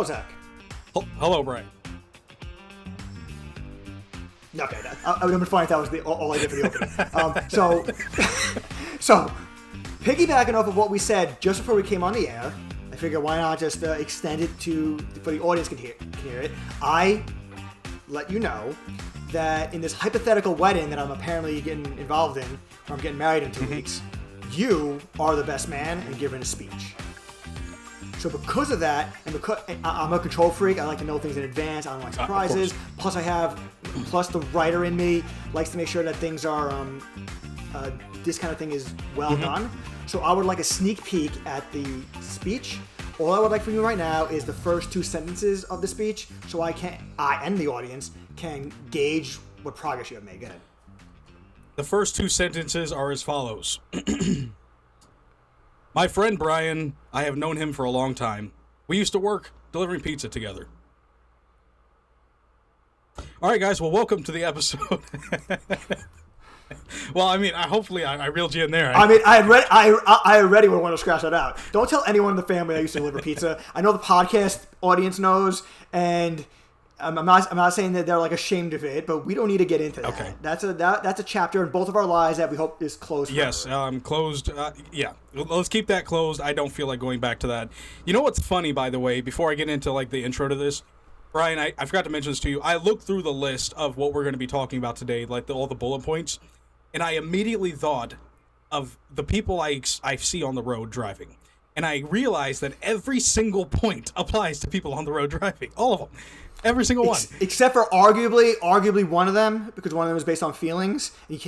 Hello, Zach. Hello, Brian. Okay, I would have been fine if that was all I did for the opening. So, piggybacking off of what we said just before we came on the air, I figured why not just extend it for the audience can hear it. I let you know that in this hypothetical wedding that I'm apparently getting involved in, or I'm getting married in 2 weeks, you are the best man and giving a speech. So because of that, and because I'm a control freak, I like to know things in advance. I don't like surprises. Plus the writer in me likes to make sure that things are, this kind of thing is well done. So I would like a sneak peek at the speech. All I would like from you right now is the first 2 sentences of the speech, so I and the audience can gauge what progress you have made. Go ahead. The first 2 sentences are as follows. My friend Brian, I have known him for a long time. We used to work delivering pizza together. All right, guys. Well, welcome to the episode. Well, I mean, hopefully I reeled you in there. I mean, I already would want to scratch that out. Don't tell anyone in the family I used to deliver pizza. I know the podcast audience knows, and I'm not saying that they're like ashamed of it, but we don't need to get into that. Okay. That's a chapter in both of our lives that we hope is closed. Yes, closed. Yeah, let's keep that closed. I don't feel like going back to that. You know what's funny, by the way, before I get into like the intro to this, Brian, I forgot to mention this to you. I looked through the list of what we're going to be talking about today, like all the bullet points, and I immediately thought of the people I see on the road driving. And I realized that every single point applies to people on the road driving. All of them. Every single one. Except for arguably one of them, because one of them is based on feelings. You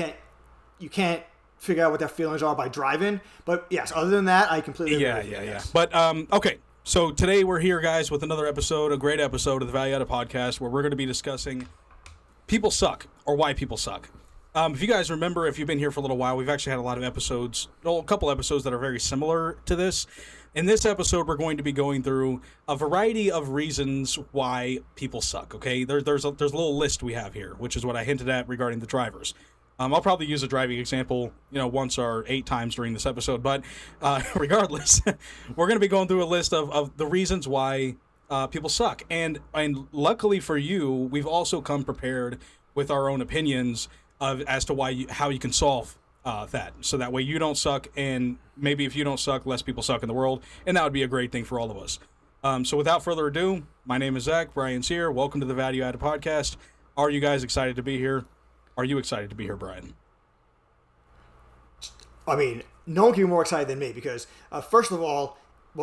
can't figure out what their feelings are by driving. But yes, other than that, I completely agree with you. Yes. But, okay. So today we're here, guys, with another episode, a great episode of the Value Added Podcast, where we're going to be discussing people suck, or why people suck. If you guys remember, if you've been here for a little while, we've actually had a lot of episodes, a couple episodes that are very similar to this. In this episode, we're going to be going through a variety of reasons why people suck, okay? There's a little list we have here, which is what I hinted at regarding the drivers. I'll probably use a driving example, once or 8 times during this episode, but regardless, we're going to be going through a list of the reasons why people suck. And luckily for you, we've also come prepared with our own opinions as to how you can solve that, so that way you don't suck, and maybe if you don't suck, less people suck in the world, and that would be a great thing for all of us. So without further ado, my name is Zach. Brian's here. Welcome to the Value Added Podcast. Are you guys excited to be here? Are you excited to be here, Brian? I mean, no one can be more excited than me because, first of all,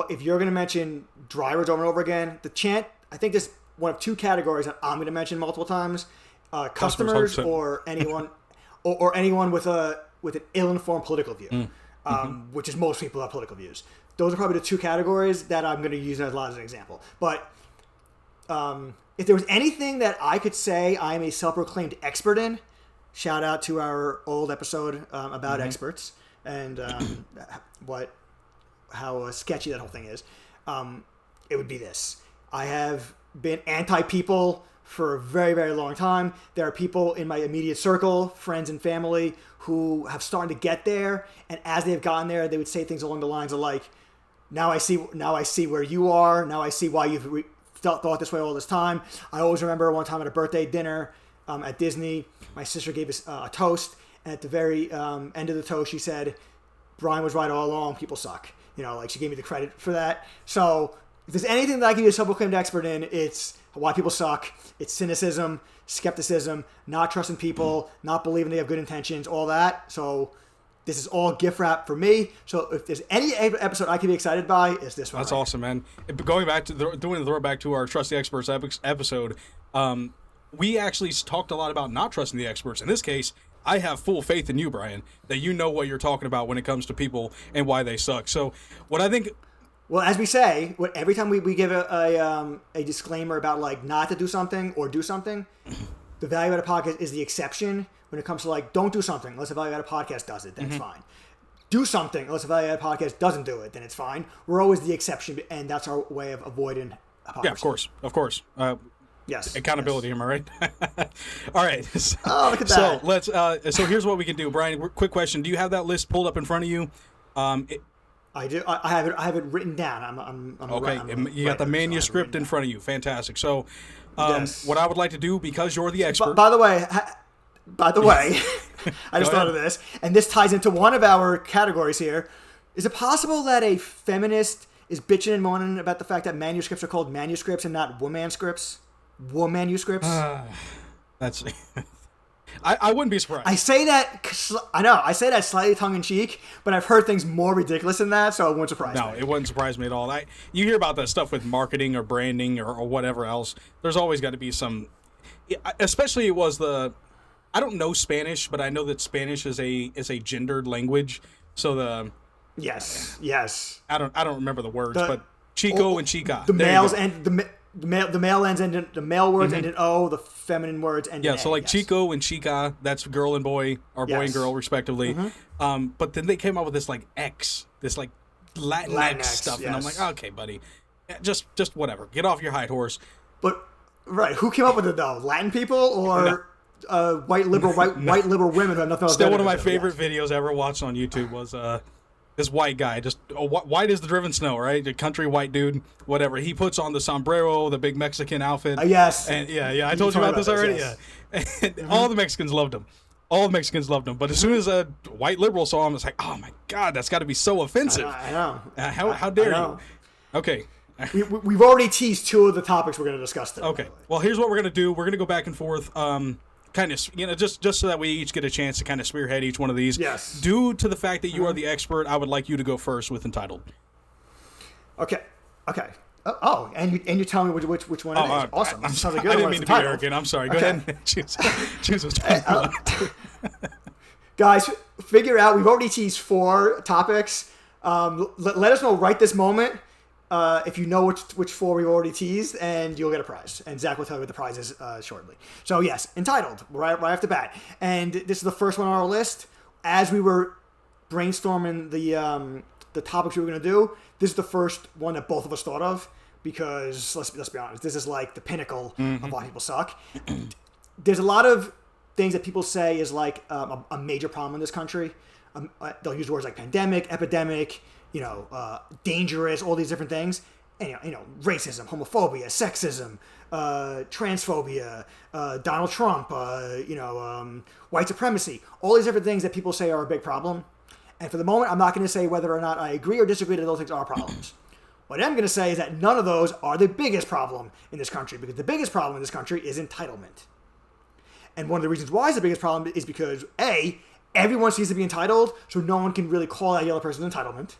if you're going to mention drivers over and over again, I think there's one of 2 categories that I'm going to mention multiple times: customers or anyone, or anyone with an ill-informed political view, which is most people have political views. Those are probably the 2 categories that I'm going to use as an example. But if there was anything that I could say I'm a self-proclaimed expert in, shout out to our old episode about experts and how sketchy that whole thing is, it would be this. I have been anti-people for a very, very long time. There are people in my immediate circle, friends and family, who have started to get there, and as they've gotten there, they would say things along the lines of like, now I see where you are, now I see why you've thought this way all this time. I always remember one time at a birthday dinner at Disney, my sister gave us a toast, and at the very end of the toast, she said, Brian was right all along, people suck. She gave me the credit for that. So if there's anything that I can be a self-proclaimed expert in, it's why people suck. It's cynicism, skepticism, not trusting people, not believing they have good intentions, all that. So this is all gift wrap for me. So if there's any episode I can be excited by, it's this one. That's awesome, man. Going back to doing the throwback to our Trust the Experts episode, we actually talked a lot about not trusting the experts. In this case, I have full faith in you, Brian, that you know what you're talking about when it comes to people and why they suck. So what I think... Well, as we say, every time we give a disclaimer about like not to do something or do something, the Value Added Podcast is the exception when it comes to like don't do something unless the Value Added Podcast does it, then it's fine. Do something unless the Value Added Podcast doesn't do it, then it's fine. We're always the exception, and that's our way of avoiding hypocrisy. Yeah, of course. Yes. Accountability, am I right? All right. Oh, look at that. So let's. So here's what we can do, Brian. Quick question: do you have that list pulled up in front of you? I do. I have it written down. I'm Okay, you got the manuscript in front of you. Fantastic. So, yes. what I would like to do, because you're the expert. By the way, I just thought ahead. of this, and this ties into one of our categories here. Is it possible that a feminist is bitching and moaning about the fact that manuscripts are called manuscripts and not womanscripts? Womanuscripts? That's. I wouldn't be surprised. I say that slightly tongue in cheek, but I've heard things more ridiculous than that, so it wouldn't surprise me. No, it wouldn't surprise me at all. You hear about that stuff with marketing or branding or whatever else. There's always got to be some. Especially it was the. I don't know Spanish, but I know that Spanish is a gendered language. So the. Yes. I don't remember the words, but Chico and Chica. The males and the male ends end in, the male words end in O, the feminine words end in A. So like yes. Chico and Chica, that's girl and boy, or boy and girl respectively. But then they came up with this like X, this like Latin X stuff, and I'm like, okay, buddy, just whatever, get off your high horse. But right, who came up with it though? Latin people or white liberal women who have nothing else? Still, one of my favorite videos I ever watched on YouTube was this white guy, just white as the driven snow, right? The country white dude, whatever. He puts on the sombrero, the big Mexican outfit. Yes. And I told you about this already. Yes. Yeah. And all the Mexicans loved him. But as soon as a white liberal saw him, it's like, oh my God, that's got to be so offensive. I know. How dare you? Okay. We've already teased two of the topics we're going to discuss today. Okay. Well, here's what we're going to do. We're going to go back and forth. Kind of, just so that we each get a chance to kind of spearhead each one of these. Yes. Due to the fact that you are the expert, I would like you to go first with entitled. Okay. Oh, and you tell me which one it is. Awesome. Sounds like I didn't mean to be arrogant. I'm sorry. Go ahead. Choose which one you want. Guys, figure out. We've already teased 4 topics. Let us know right this moment if you know which 4 we've already teased, and you'll get a prize. And Zach will tell you what the prize is shortly. So yes, entitled right off the bat, and this is the first one on our list. As we were brainstorming the topics we were going to do, this is the first one that both of us thought of, because let's be honest, this is like the pinnacle of why people suck. There's a lot of things that people say is like a major problem in this country. They'll use words like pandemic, epidemic, dangerous, all these different things. And, racism, homophobia, sexism, transphobia, Donald Trump, white supremacy, all these different things that people say are a big problem. And for the moment, I'm not going to say whether or not I agree or disagree that those things are problems. What I'm going to say is that none of those are the biggest problem in this country, because the biggest problem in this country is entitlement. And one of the reasons why it's the biggest problem is because, A, everyone seems to be entitled, so no one can really call that other person entitlement.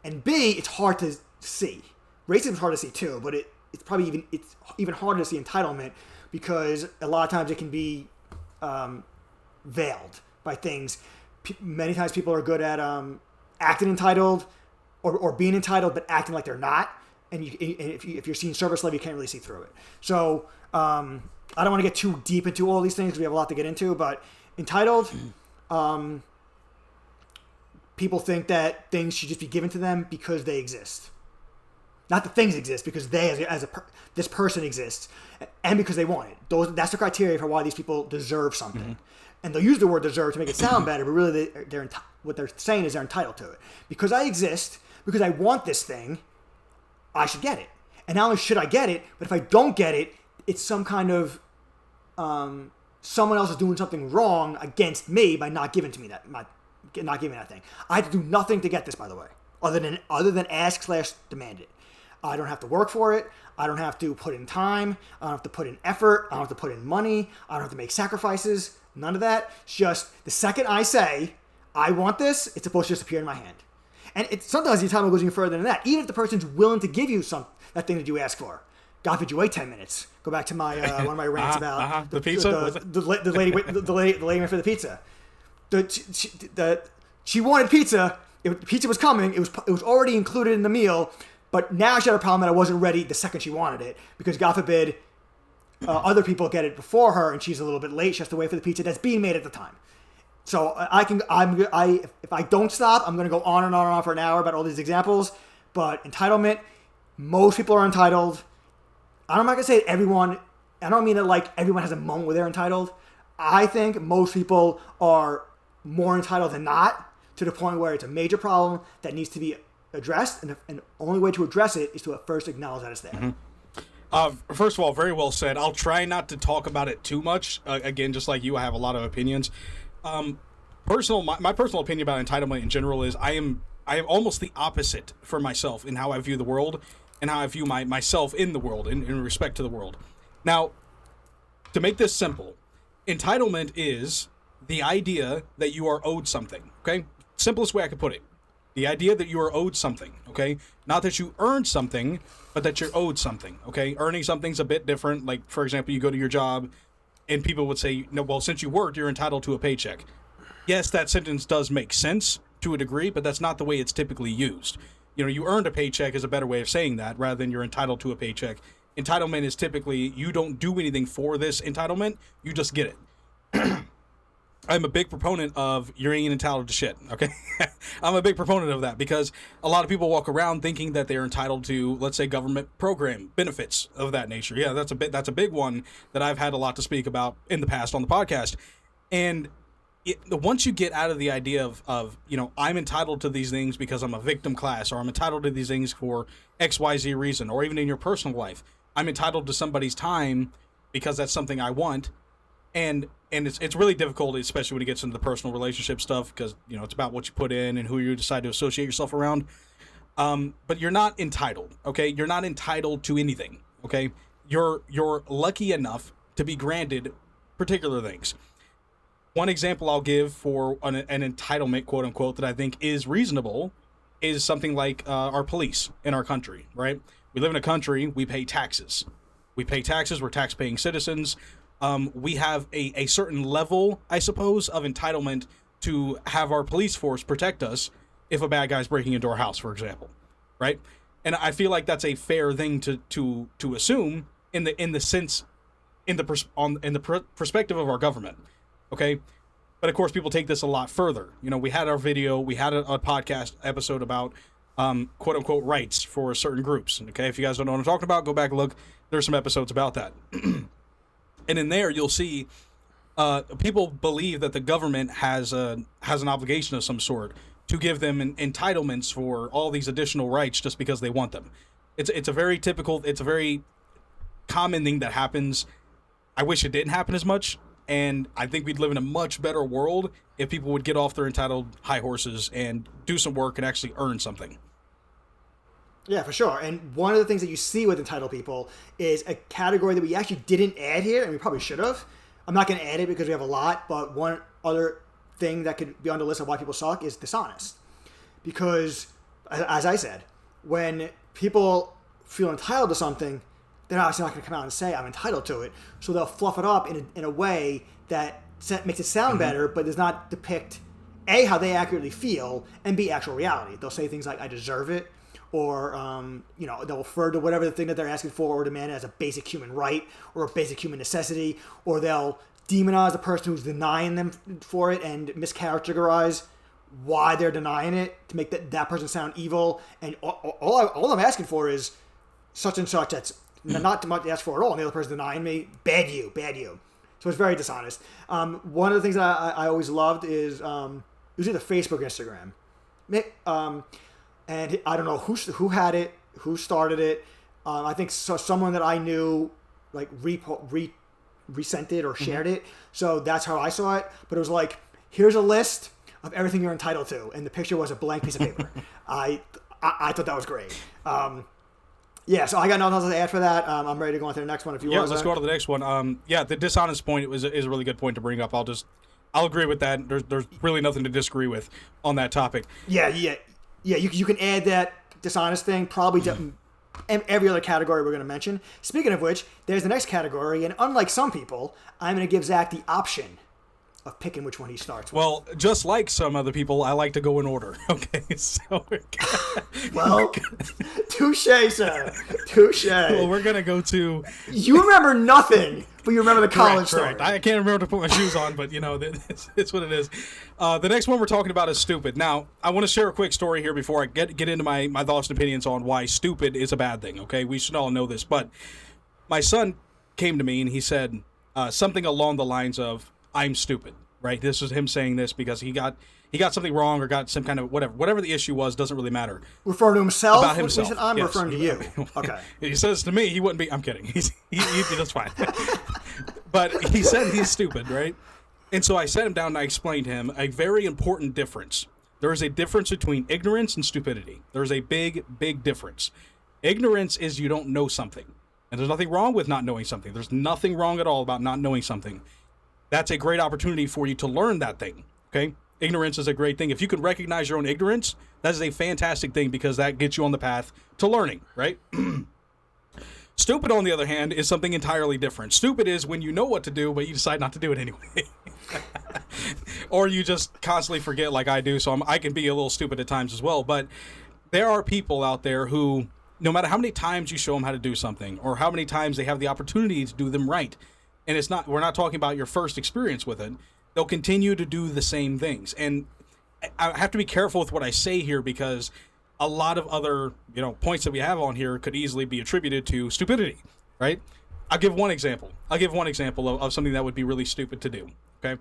And B, it's hard to see. Racism is hard to see too, but it's even harder to see entitlement, because a lot of times it can be veiled by things. Many times people are good at acting entitled or being entitled, but acting like they're not. And if you're seeing service level, you can't really see through it. So I don't want to get too deep into all these things because we have a lot to get into. But entitled, people think that things should just be given to them because they exist. Not that things exist, because they, this person exists, and because they want it. That's the criteria for why these people deserve something. Mm-hmm. And they'll use the word deserve to make it sound better, but really what they're saying is they're entitled to it. Because I exist, because I want this thing, I should get it. And not only should I get it, but if I don't get it, it's some kind of someone else is doing something wrong against me by not giving to me not giving me that thing. I have to do nothing to get this, by the way, other than ask/demand it. I don't have to work for it. I don't have to put in time. I don't have to put in effort. I don't have to put in money. I don't have to make sacrifices. None of that. It's just the second I say, I want this, it's supposed to just appear in my hand. And sometimes the entitlement goes even further than that. Even if the person's willing to give you that thing that you ask for. God forbid you wait 10 minutes. Go back to my one of my rants about the pizza. The lady went for the pizza. She wanted pizza. Pizza was coming. It was already included in the meal. But now she had a problem that I wasn't ready the second she wanted it, because God forbid other people get it before her and she's a little bit late. She has to wait for the pizza that's being made at the time. So if I don't stop, I'm going to go on and on and on for an hour about all these examples. But entitlement, most people are entitled. I'm not going to say everyone. I don't mean that like everyone has a moment where they're entitled. I think most people are more entitled than not, to the point where it's a major problem that needs to be addressed, and the only way to address it is to first acknowledge that it's there. First of all, very well said. I'll try not to talk about it too much. Again, just like you, I have a lot of opinions. My personal opinion about entitlement in general is I am almost the opposite for myself in how I view the world and how I view myself in the world, in respect to the world. Now, to make this simple, entitlement is the idea that you are owed something, okay? Simplest way I could put it. The idea that you are owed something, okay? Not that you earned something, but that you're owed something, okay? Earning something's a bit different. Like, for example, you go to your job, and people would say, no, well, since you worked, you're entitled to a paycheck. Yes, that sentence does make sense to a degree, but that's not the way it's typically used. You know, you earned a paycheck is a better way of saying that, rather than you're entitled to a paycheck. Entitlement is typically, you don't do anything for this entitlement, you just get it. I'm a big proponent of you ain't entitled to shit, okay? I'm a big proponent of that because a lot of people walk around thinking that they're entitled to, let's say, government program benefits of that nature. Yeah, that's a big one that I've had a lot to speak about in the past on the podcast. And once you get out of the idea of, you know, I'm entitled to these things because I'm a victim class, or I'm entitled to these things for XYZ reason, or even in your personal life, I'm entitled to somebody's time because that's something I want. And it's really difficult, especially when it gets into the personal relationship stuff, because, you know, it's about what you put in and who you decide to associate yourself around. But you're not entitled, okay? You're not entitled to anything, okay? You're lucky enough to be granted particular things. One example I'll give for an entitlement, quote unquote, that I think is reasonable is something like our police in our country, right? We live in a country, we pay taxes. We're tax-paying citizens. We have a certain level, I suppose, of entitlement to have our police force protect us if a bad guy's breaking into our house, for example, right? And I feel like that's a fair thing to assume in the perspective of our government, okay? But of course, people take this a lot further. You know, we had a podcast episode about quote unquote rights for certain groups. Okay, if you guys don't know what I'm talking about, go back and look. There's some episodes about that. And in there, you'll see people believe that the government has an obligation of some sort to give them entitlements for all these additional rights just because they want them. It's a very common thing that happens. I wish it didn't happen as much, and I think we'd live in a much better world if people would get off their entitled high horses and do some work and actually earn something. Yeah, for sure. And one of the things that you see with entitled people is a category that we actually didn't add here, and we probably should have. I'm not going to add it because we have a lot, but one other thing that could be on the list of why people suck is dishonest. Because, as I said, when people feel entitled to something, they're obviously not going to come out and say, I'm entitled to it. So they'll fluff it up in a way that makes it sound better, but does not depict, A, how they accurately feel, and B, actual reality. They'll say things like, I deserve it, or, they'll refer to whatever the thing that they're asking for or demand as a basic human right or a basic human necessity, or they'll demonize the person who's denying them for it and mischaracterize why they're denying it to make that person sound evil. And all I'm asking for is such and such. That's not too much to ask for at all. And the other person denying me, bad you. So it's very dishonest. One of the things that I always loved is it was either Facebook or Instagram. And I don't know who had it, who started it. I think someone that I knew like resent it or shared it. So that's how I saw it. But it was like, here's a list of everything you're entitled to, and the picture was a blank piece of paper. I thought that was great. Yeah, so I got nothing else to add for that. I'm ready to go on to the next one if you want. Yeah, let's go on to the nenext one. The dishonest point is a really good point to bring up. I'll agree with that. There's really nothing to disagree with on that topic. Yeah. You can add that dishonest thing probably to every other category we're going to mention. Speaking of which, there's the next category, and unlike some people, I'm going to give Zach the option of picking which one he starts with. Well, just like some other people, I like to go in order. Okay, so well, touche, sir. Touche. Well, we're gonna go to. You remember nothing, but you remember the college story. Correct. I can't remember to put my shoes on, but it's what it is. The next one we're talking about is stupid. Now, I want to share a quick story here before I get into my thoughts and opinions on why stupid is a bad thing. Okay, we should all know this, but my son came to me and he said something along the lines of, I'm stupid. right? This was him saying this because he got something wrong or got some kind of whatever the issue was, doesn't really matter. Referring to himself? About himself. He said, I'm Yes. referring to you. Okay. He says to me, he wouldn't be. I'm kidding. That's fine. But he said he's stupid, right? And so I sat him down and I explained to him a very important difference. There is a difference between ignorance and stupidity. There's a big, big difference. Ignorance is you don't know something. And there's nothing wrong with not knowing something. There's nothing wrong at all about not knowing something. That's a great opportunity for you to learn that thing, okay? Ignorance is a great thing. If you can recognize your own ignorance, that is a fantastic thing because that gets you on the path to learning, right? Stupid, on the other hand, is something entirely different. Stupid is when you know what to do, but you decide not to do it anyway. Or you just constantly forget like I do, so I can be a little stupid at times as well. But there are people out there who, no matter how many times you show them how to do something or how many times they have the opportunity to do them right, and we're not talking about your first experience with it, they'll continue to do the same things. And I have to be careful with what I say here because a lot of other, points that we have on here could easily be attributed to stupidity, right? I'll give one example. Of something that would be really stupid to do, okay?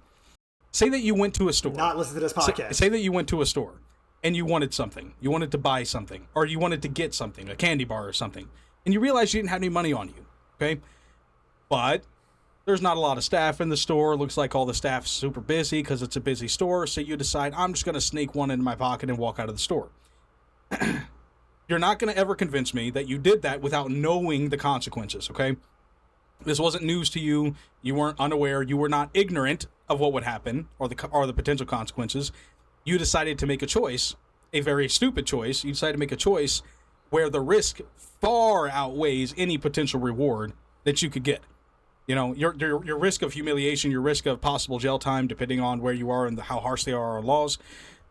Say that you went to a store. Not listen to this podcast. Say that you went to a store and you wanted something. You wanted to buy something or you wanted to get something, a candy bar or something, and you realized you didn't have any money on you, okay? But there's not a lot of staff in the store. Looks like all the staff's super busy because it's a busy store. So you decide, I'm just going to sneak one into my pocket and walk out of the store. You're not going to ever convince me that you did that without knowing the consequences, okay? This wasn't news to you. You weren't unaware. You were not ignorant of what would happen or the potential consequences. You decided to make a choice, a very stupid choice. You decided to make a choice where the risk far outweighs any potential reward that you could get. Your risk of humiliation, your risk of possible jail time, depending on where you are and how harsh they are on laws.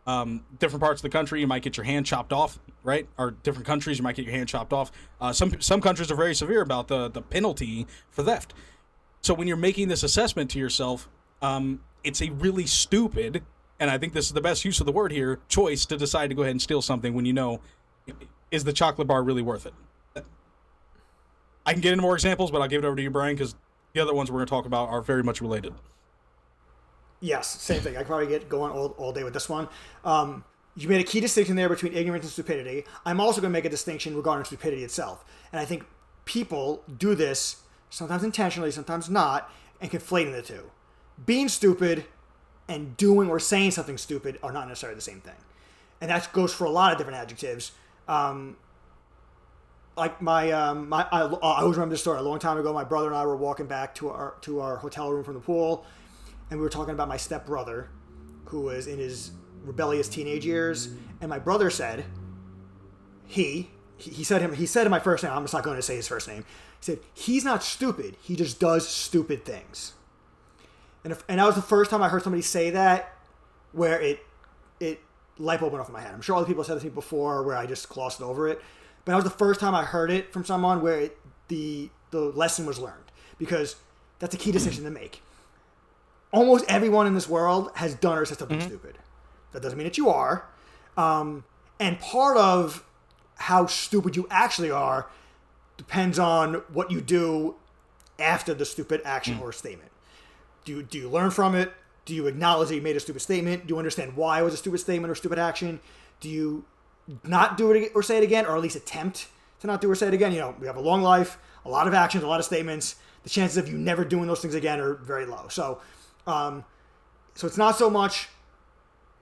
Different parts of the country, you might get your hand chopped off, right? Or different countries, you might get your hand chopped off. Some countries are very severe about the penalty for theft. So when you're making this assessment to yourself, it's a really stupid, and I think this is the best use of the word here, choice to decide to go ahead and steal something when you know, is the chocolate bar really worth it? I can get into more examples, but I'll give it over to you, Brian, because the other ones we're going to talk about are very much related. Yes, same thing. I could probably get going all day with this one. You made a key distinction there between ignorance and stupidity. I'm also going to make a distinction regarding stupidity itself. And I think people do this, sometimes intentionally, sometimes not, and conflating the two. Being stupid and doing or saying something stupid are not necessarily the same thing. And that goes for a lot of different adjectives. Like I always remember this story. A long time ago, my brother and I were walking back to our hotel room from the pool, and we were talking about my stepbrother, who was in his rebellious teenage years. And my brother said, he said in my first name. I'm just not going to say his first name. He said he's not stupid. He just does stupid things. And that was the first time I heard somebody say that, where it light bulb went off in my head. I'm sure other people said this to me before, where I just glossed over it. But that was the first time I heard it from someone where the lesson was learned, because that's a key distinction to make. Almost everyone in this world has done or said something stupid. That doesn't mean that you are. And part of how stupid you actually are depends on what you do after the stupid action or statement. Do you learn from it? Do you acknowledge that you made a stupid statement? Do you understand why it was a stupid statement or stupid action? Do you not do it or say it again, or at least attempt to not do or say it again? We have a long life, a lot of actions, a lot of statements. The chances of you never doing those things again are very low. So it's not so much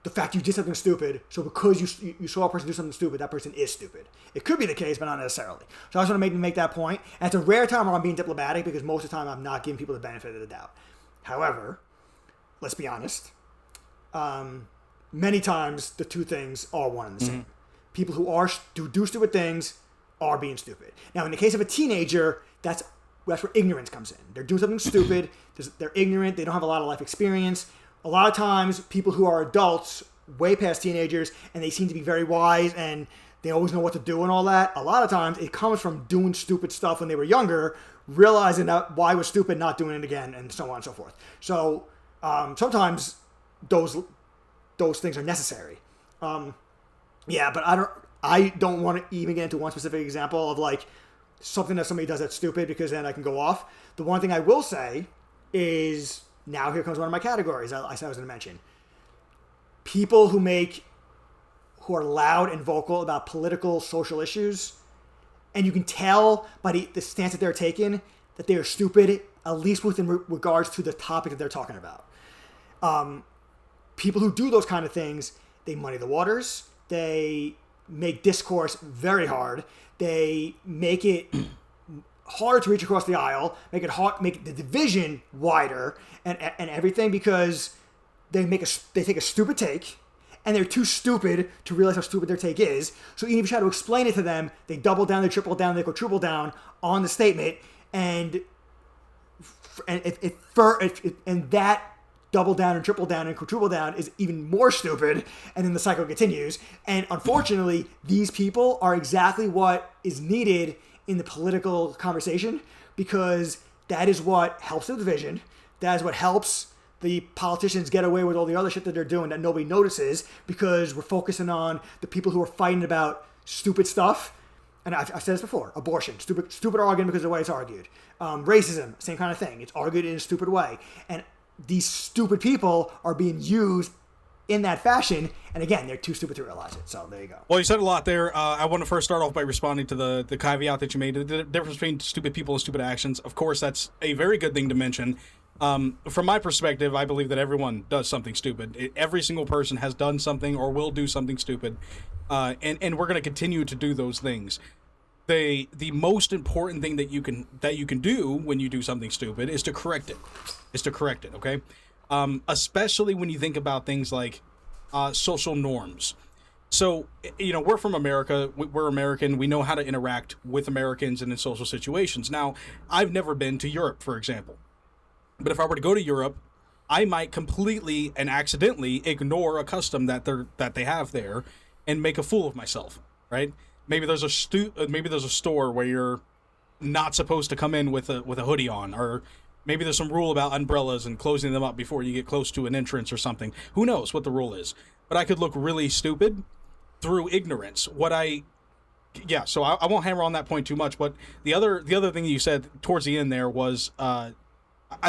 the fact you did something stupid. So because you saw a person do something stupid, that person is stupid. It could be the case, but not necessarily. So I just want to make that point. And it's a rare time where I'm being diplomatic, because most of the time I'm not giving people the benefit of the doubt. However, let's be honest. Many times the two things are one and the same. People who do stupid things are being stupid. Now, in the case of a teenager, that's where ignorance comes in. They're doing something stupid. They're ignorant. They don't have a lot of life experience. A lot of times, people who are adults, way past teenagers, and they seem to be very wise and they always know what to do and all that, a lot of times it comes from doing stupid stuff when they were younger, realizing that why it was stupid, not doing it again, and so on and so forth. So sometimes those things are necessary. But I don't want to even get into one specific example of like something that somebody does that's stupid, because then I can go off. The one thing I will say is now here comes one of my categories I said I was going to mention. People who are loud and vocal about political, social issues, and you can tell by the stance that they're taking that they are stupid, at least within regards to the topic that they're talking about. People who do those kind of things, they muddy the waters. They make discourse very hard. They make it harder to reach across the aisle. Make the division wider and everything, because they take a stupid take, and they're too stupid to realize how stupid their take is. So even if you try to explain it to them, they double down, they triple down, they go triple down on the statement, and that double down and triple down and quadruple down is even more stupid, and then the cycle continues. And unfortunately, these people are exactly what is needed in the political conversation, because that is what helps the division. That is what helps the politicians get away with all the other shit that they're doing that nobody notices, because we're focusing on the people who are fighting about stupid stuff. And I've said this before: abortion, stupid argument because of the way it's argued. Racism, same kind of thing. It's argued in a stupid way. And these stupid people are being used in that fashion, and again, they're too stupid to realize it. So there you go. Well, you said a lot there. I want to first start off by responding to the caveat that you made, the difference between stupid people and stupid actions. Of course, that's a very good thing to mention. From my perspective, I believe that everyone does something stupid. Every single person has done something or will do something stupid, and we're going to continue to do those things. The most important thing that you can do when you do something stupid is to correct it. Okay, especially when you think about things like social norms. So, we're from America. We're American. We know how to interact with Americans and in social situations. Now, I've never been to Europe, for example. But if I were to go to Europe, I might completely and accidentally ignore a custom that they have there and make a fool of myself, right? Maybe there's a store where you're not supposed to come in with a hoodie on, or maybe there's some rule about umbrellas and closing them up before you get close to an entrance or something. Who knows what the rule is? But I could look really stupid through ignorance. So I won't hammer on that point too much. But the other thing that you said towards the end there was, I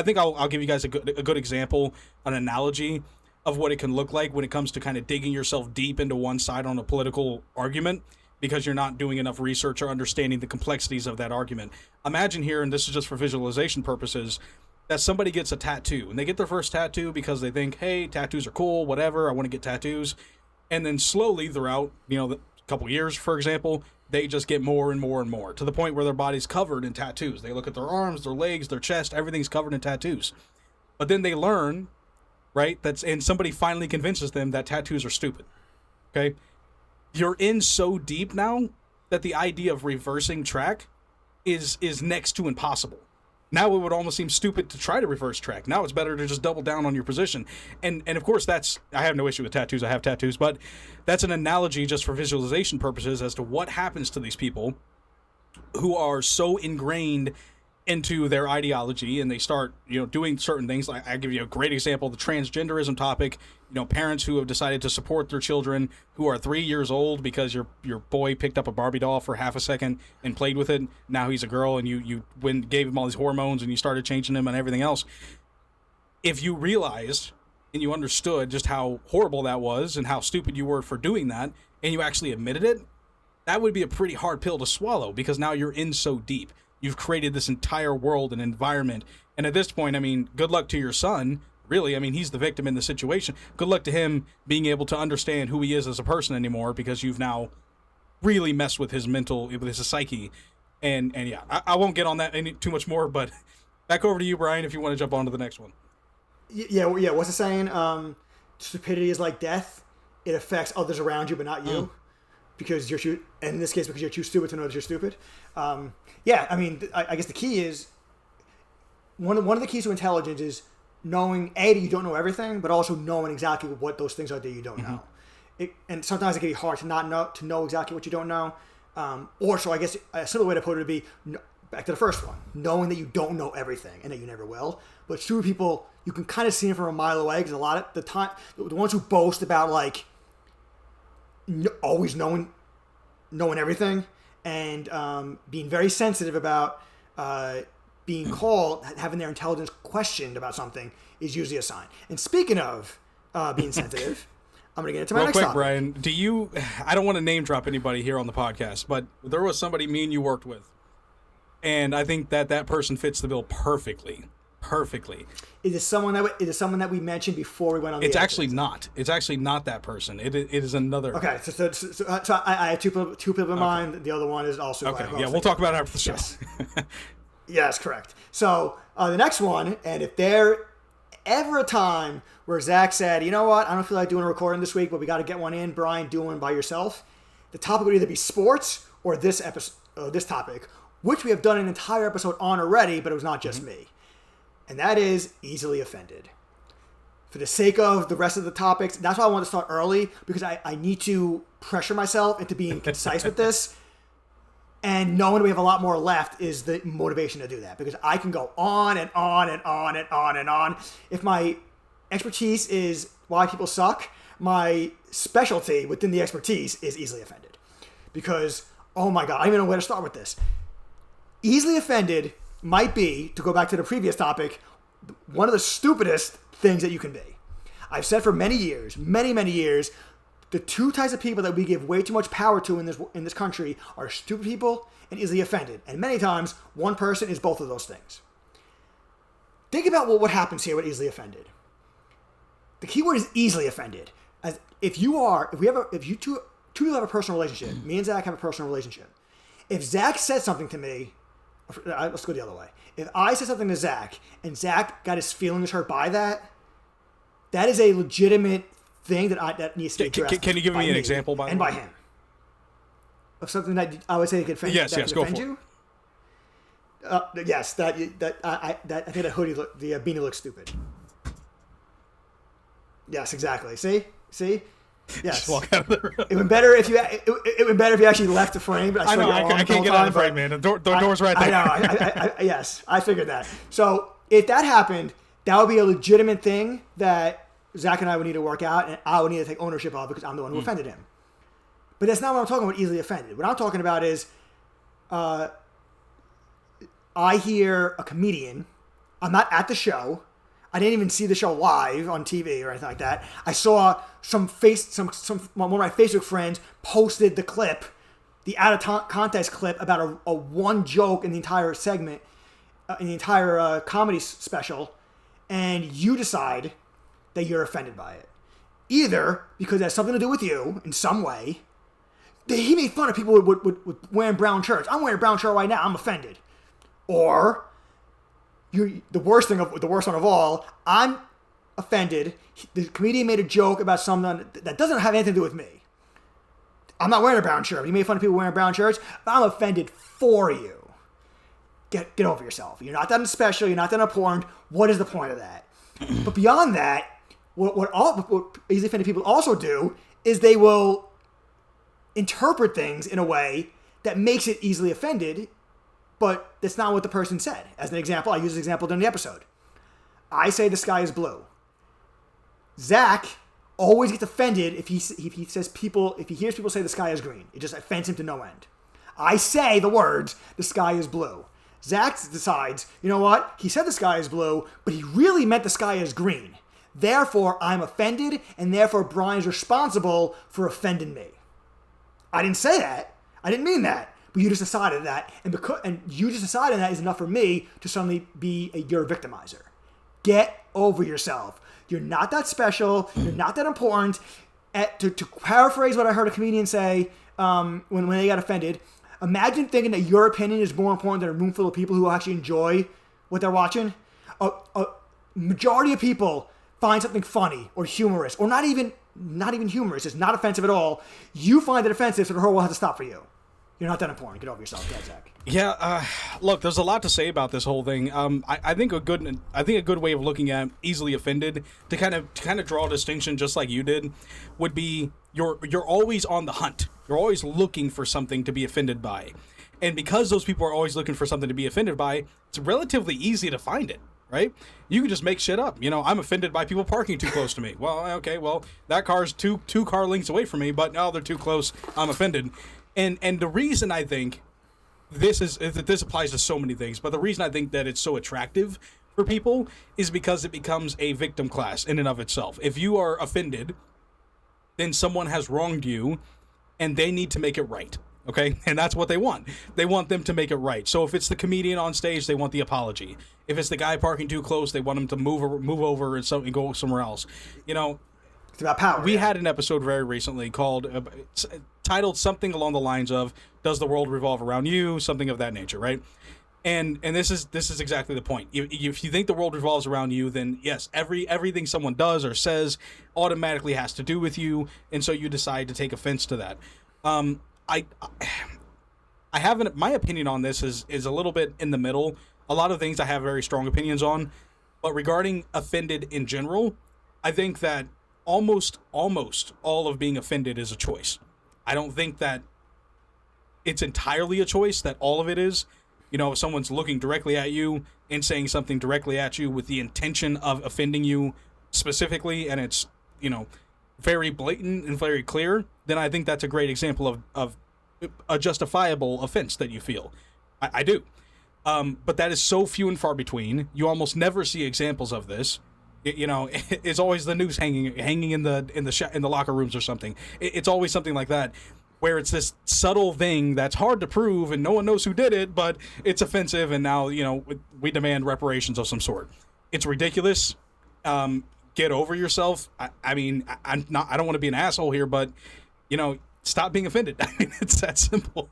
think I'll give you guys a good example, an analogy of what it can look like when it comes to kind of digging yourself deep into one side on a political argument, because you're not doing enough research or understanding the complexities of that argument. Imagine here, and this is just for visualization purposes, that somebody gets a tattoo, and they get their first tattoo because they think, hey, tattoos are cool, whatever, I want to get tattoos. And then slowly throughout, a couple years, for example, they just get more and more and more, to the point where their body's covered in tattoos. They look at their arms, their legs, their chest, everything's covered in tattoos. But then they learn, right, and somebody finally convinces them that tattoos are stupid. Okay? You're in so deep now that the idea of reversing track is next to impossible. Now it would almost seem stupid to try to reverse track. Now it's better to just double down on your position. And of course, I have no issue with tattoos. I have tattoos, but that's an analogy just for visualization purposes as to what happens to these people who are so ingrained into their ideology, and they start, doing certain things. Like, I give you a great example, the transgenderism topic. Parents who have decided to support their children who are 3 years old because your boy picked up a Barbie doll for half a second and played with it. Now he's a girl, and you gave him all these hormones and you started changing him and everything else. If you realized and you understood just how horrible that was and how stupid you were for doing that, and you actually admitted it, that would be a pretty hard pill to swallow, because now you're in so deep. You've created this entire world and environment. And at this point, good luck to your son. Really, he's the victim in the situation. Good luck to him being able to understand who he is as a person anymore, because you've now really messed with his with his psyche. And yeah, I won't get on that too much more, but back over to you, Brian, if you want to jump on to the next one. Yeah. What's the saying? Stupidity is like death. It affects others around you, but not you. Because you're too, and in this case, because you're too stupid to know that you're stupid. I guess the key is, one of the keys to intelligence is knowing, A, that you don't know everything, but also knowing exactly what those things are that you don't know. And sometimes it can be hard to know exactly what you don't know. So I guess a simple way to put it would be, back to the first one, knowing that you don't know everything and that you never will. But stupid people, you can kind of see them from a mile away, because a lot of the time, the ones who boast about always knowing everything and being very sensitive about being called, having their intelligence questioned about something is usually a sign. And speaking of being sensitive, I'm going to get into my next topic. Brian, I don't want to name drop anybody here on the podcast, but there was somebody me and you worked with, and I think that person fits the bill perfectly. Is it someone that we mentioned before we went on the air? It's actually not that person. It is another. Okay, so I have two people in mind. The other one is also... Okay, we'll talk about it after the show. Yes, yes, correct. So the next one, and if there ever a time where Zach said, you know what, I don't feel like doing a recording this week, but we got to get one in, Brian, do one by yourself, the topic would either be sports or this topic, which we have done an entire episode on already, but it was not just me. And that is easily offended. For the sake of the rest of the topics, that's why I want to start early, because I need to pressure myself into being concise with this. And knowing we have a lot more left is the motivation to do that, because I can go on and on and on and on and on. If my expertise is why people suck, my specialty within the expertise is easily offended. Because, oh my God, I don't even know where to start with this. Easily offended might be, to go back to the previous topic, one of the stupidest things that you can be. I've said for many years, many years, the two types of people that we give way too much power to in this country are stupid people and easily offended. And many times, one person is both of those things. Think about what happens here with easily offended. The key word is easily offended. As if you two people have a personal relationship, me and Zach have a personal relationship. If Zach said something to me, let's go the other way. If I said something to Zach and Zach got his feelings hurt by that, that is a legitimate thing that needs to be addressed. Can you give me an example by him? Of something that I would say could offend, yes, go offend for you? Yes, I think that hoodie, the beanie looks stupid. Yes, exactly. See? Yes. Just walk out of the room. It would be better if you actually left the frame. But I know. I can't get out of the frame, man. The door's right there. I know. Yes, I figured that. So if that happened, that would be a legitimate thing that Zach and I would need to work out, and I would need to take ownership of because I'm the one who offended him. But that's not what I'm talking about. Easily offended. What I'm talking about is, I hear a comedian. I'm not at the show. I didn't even see the show live on TV or anything like that. I saw one of my Facebook friends posted the clip, the out of context clip about a one joke in the entire segment, in the entire comedy special, and you decide that you're offended by it. Either because it has something to do with you in some way. He made fun of people with wearing brown shirts. I'm wearing a brown shirt right now. I'm offended. Or the worst one of all, I'm offended. The comedian made a joke about something that doesn't have anything to do with me. I'm not wearing a brown shirt. He made fun of people wearing brown shirts, but I'm offended for you. Get over yourself. You're not that special. You're not that important. What is the point of that? But beyond that, what easily offended people also do is they will interpret things in a way that makes it easily offended, but that's not what the person said. As an example, I use this example during the episode. I say the sky is blue. Zach always gets offended if he hears people say the sky is green. It just offends him to no end. I say the words, the sky is blue. Zach decides, you know what? He said the sky is blue, but he really meant the sky is green. Therefore, I'm offended, and therefore Brian's responsible for offending me. I didn't say that. I didn't mean that. But you just decided that, and you just decided that is enough for me to suddenly be your victimizer. Get over yourself. You're not that special. You're not that important. To paraphrase what I heard a comedian say when they got offended, imagine thinking that your opinion is more important than a room full of people who actually enjoy what they're watching. A majority of people find something funny or humorous, or not even humorous. It's not offensive at all. You find it offensive, so the whole world has to stop for you. You're not that important. Get over yourself, Zach. Yeah, look, there's a lot to say about this whole thing. I think a good way of looking at easily offended to kind of draw a distinction, just like you did, would be you're always on the hunt. You're always looking for something to be offended by, and because those people are always looking for something to be offended by, it's relatively easy to find it. Right? You can just make shit up. You know, I'm offended by people parking too close to me. Well, okay, that car's two car lengths away from me, but no, they're too close. I'm offended. And the reason I think this applies to so many things, but the reason I think that it's so attractive for people is because it becomes a victim class in and of itself. If you are offended, then someone has wronged you, and they need to make it right. Okay, and that's what they want. They want them to make it right. So if it's the comedian on stage, they want the apology. If it's the guy parking too close, they want him to move over and go somewhere else. You know, it's about power. We had an episode very recently titled something along the lines of "Does the world revolve around you?" Something of that nature, right? And this is exactly the point. If you think the world revolves around you, then yes, everything someone does or says automatically has to do with you, and so you decide to take offense to that. I haven't. My opinion on this is a little bit in the middle. A lot of things I have very strong opinions on, but regarding offended in general, I think that almost all of being offended is a choice. I don't think that it's entirely a choice, that all of it is. You know, if someone's looking directly at you and saying something directly at you with the intention of offending you specifically, and it's, you know, very blatant and very clear, then I think that's a great example of a justifiable offense that you feel. I do. But that is so few and far between. You almost never see examples of this. You know, it's always the news hanging in the locker rooms or something. It's always something like that, where it's this subtle thing that's hard to prove and no one knows who did it, but it's offensive, and now, you know, we demand reparations of some sort. It's ridiculous. Get over yourself. I mean, I don't want to be an asshole here, but, you know, stop being offended. I mean, it's that simple.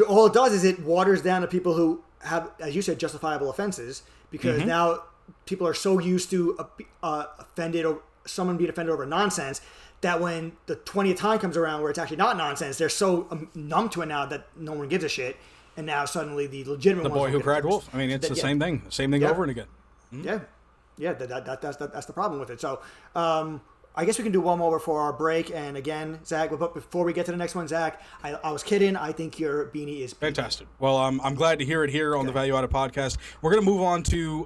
All it does is it waters down to people who have, as you said, justifiable offenses, because now people are so used to offended or someone being offended over nonsense that when the 20th time comes around where it's actually not nonsense, they're so numb to it now that no one gives a shit. And now suddenly the legitimate The boy who cried wolf. I mean, it's the same thing. Same thing over and again. Mm-hmm. Yeah, that's the problem with it. So I guess we can do one more before our break. And again, Zach, but before we get to the next one, Zach, I was kidding. I think your beanie is fantastic. Well, I'm glad to hear it here on the Value Added Podcast. We're gonna move on to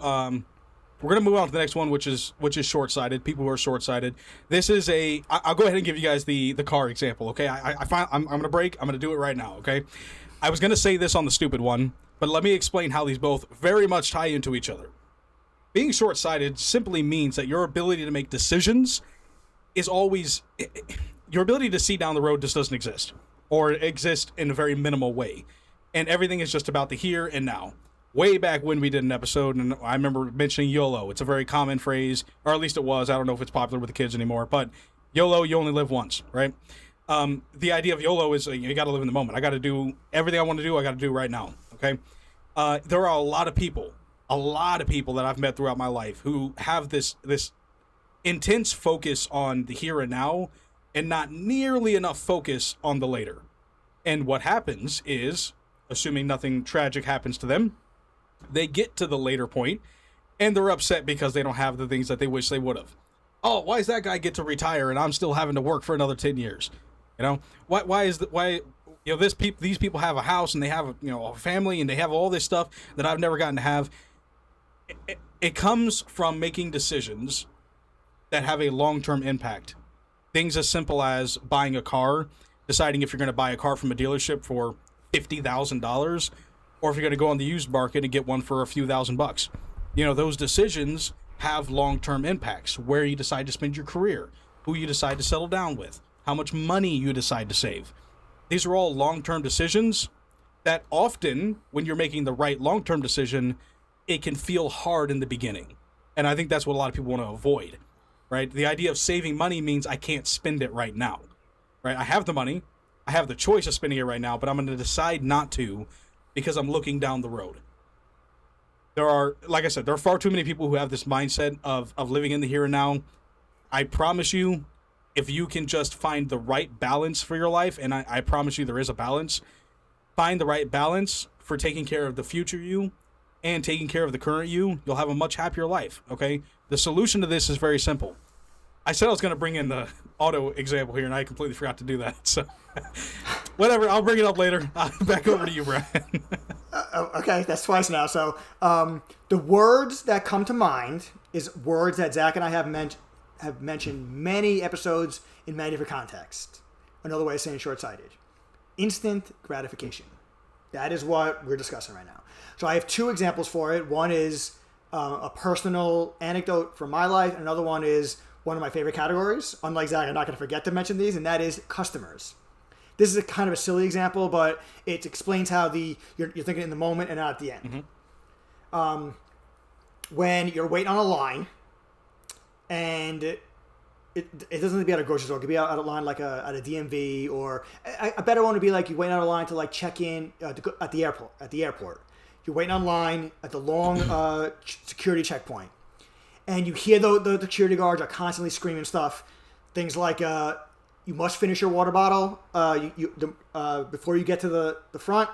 the next one, which is short-sighted. People who are short-sighted. This is I'll go ahead and give you guys the car example. Okay, I'm gonna break. I'm gonna do it right now. Okay, I was gonna say this on the stupid one, but let me explain how these both very much tie into each other. Being short-sighted simply means that your ability to make decisions is always, your ability to see down the road just doesn't exist, or exist in a very minimal way, and everything is just about the here and now. Way back when we did an episode, and I remember mentioning YOLO. It's a very common phrase, or at least it was. I don't know if it's popular with the kids anymore, but YOLO, you only live once, right? The idea of YOLO is you got to live in the moment. I got to do everything I want to do. I got to do right now. Okay. There are a lot of people that I've met throughout my life who have this intense focus on the here and now, and not nearly enough focus on the later. And what happens is, assuming nothing tragic happens to them, they get to the later point and they're upset because they don't have the things that they wish they would have. Oh, why does that guy get to retire and I'm still having to work for another 10 years? You know, why you know, these people have a house and they have, you know, a family and they have all this stuff that I've never gotten to have. It comes from making decisions that have a long-term impact. Things as simple as buying a car, deciding if you're going to buy a car from a dealership for $50,000, or if you're going to go on the used market and get one for a few $1,000s. You know, those decisions have long-term impacts. Where you decide to spend your career, who you decide to settle down with, how much money you decide to save. These are all long-term decisions that often, when you're making the right long-term decision, it can feel hard in the beginning. And I think that's what a lot of people want to avoid, right? The idea of saving money means I can't spend it right now, right? I have the money. I have the choice of spending it right now, but I'm going to decide not to because I'm looking down the road. There are, like I said, there are far too many people who have this mindset of living in the here and now. I promise you, if you can just find the right balance for your life, and I promise you there is a balance, find the right balance for taking care of the future you and taking care of the current you, you'll have a much happier life, okay? The solution to this is very simple. I said I was going to bring in the auto example here, and I completely forgot to do that. So, whatever, I'll bring it up later. Back over to you, Brian. Okay, that's twice now. So, the words that come to mind is words that Zach and I have mentioned many episodes in many different contexts. Another way of saying short-sighted. instant gratification. That is what we're discussing right now. So I have two examples for it. One is a personal anecdote from my life, and another one is one of my favorite categories. Unlike Zach, I'm not going to forget to mention these, and that is customers. This is a kind of a silly example, but it explains how you're thinking in the moment and not at the end. Mm-hmm. When you're waiting on a line, and it doesn't need to be at a grocery store. It could be out a line like at a DMV, or a better one would be like you waiting on a line to like check in at the airport. You're waiting on line at the long security checkpoint, and you hear the security guards are constantly screaming stuff, things like you must finish your water bottle before you get to the front,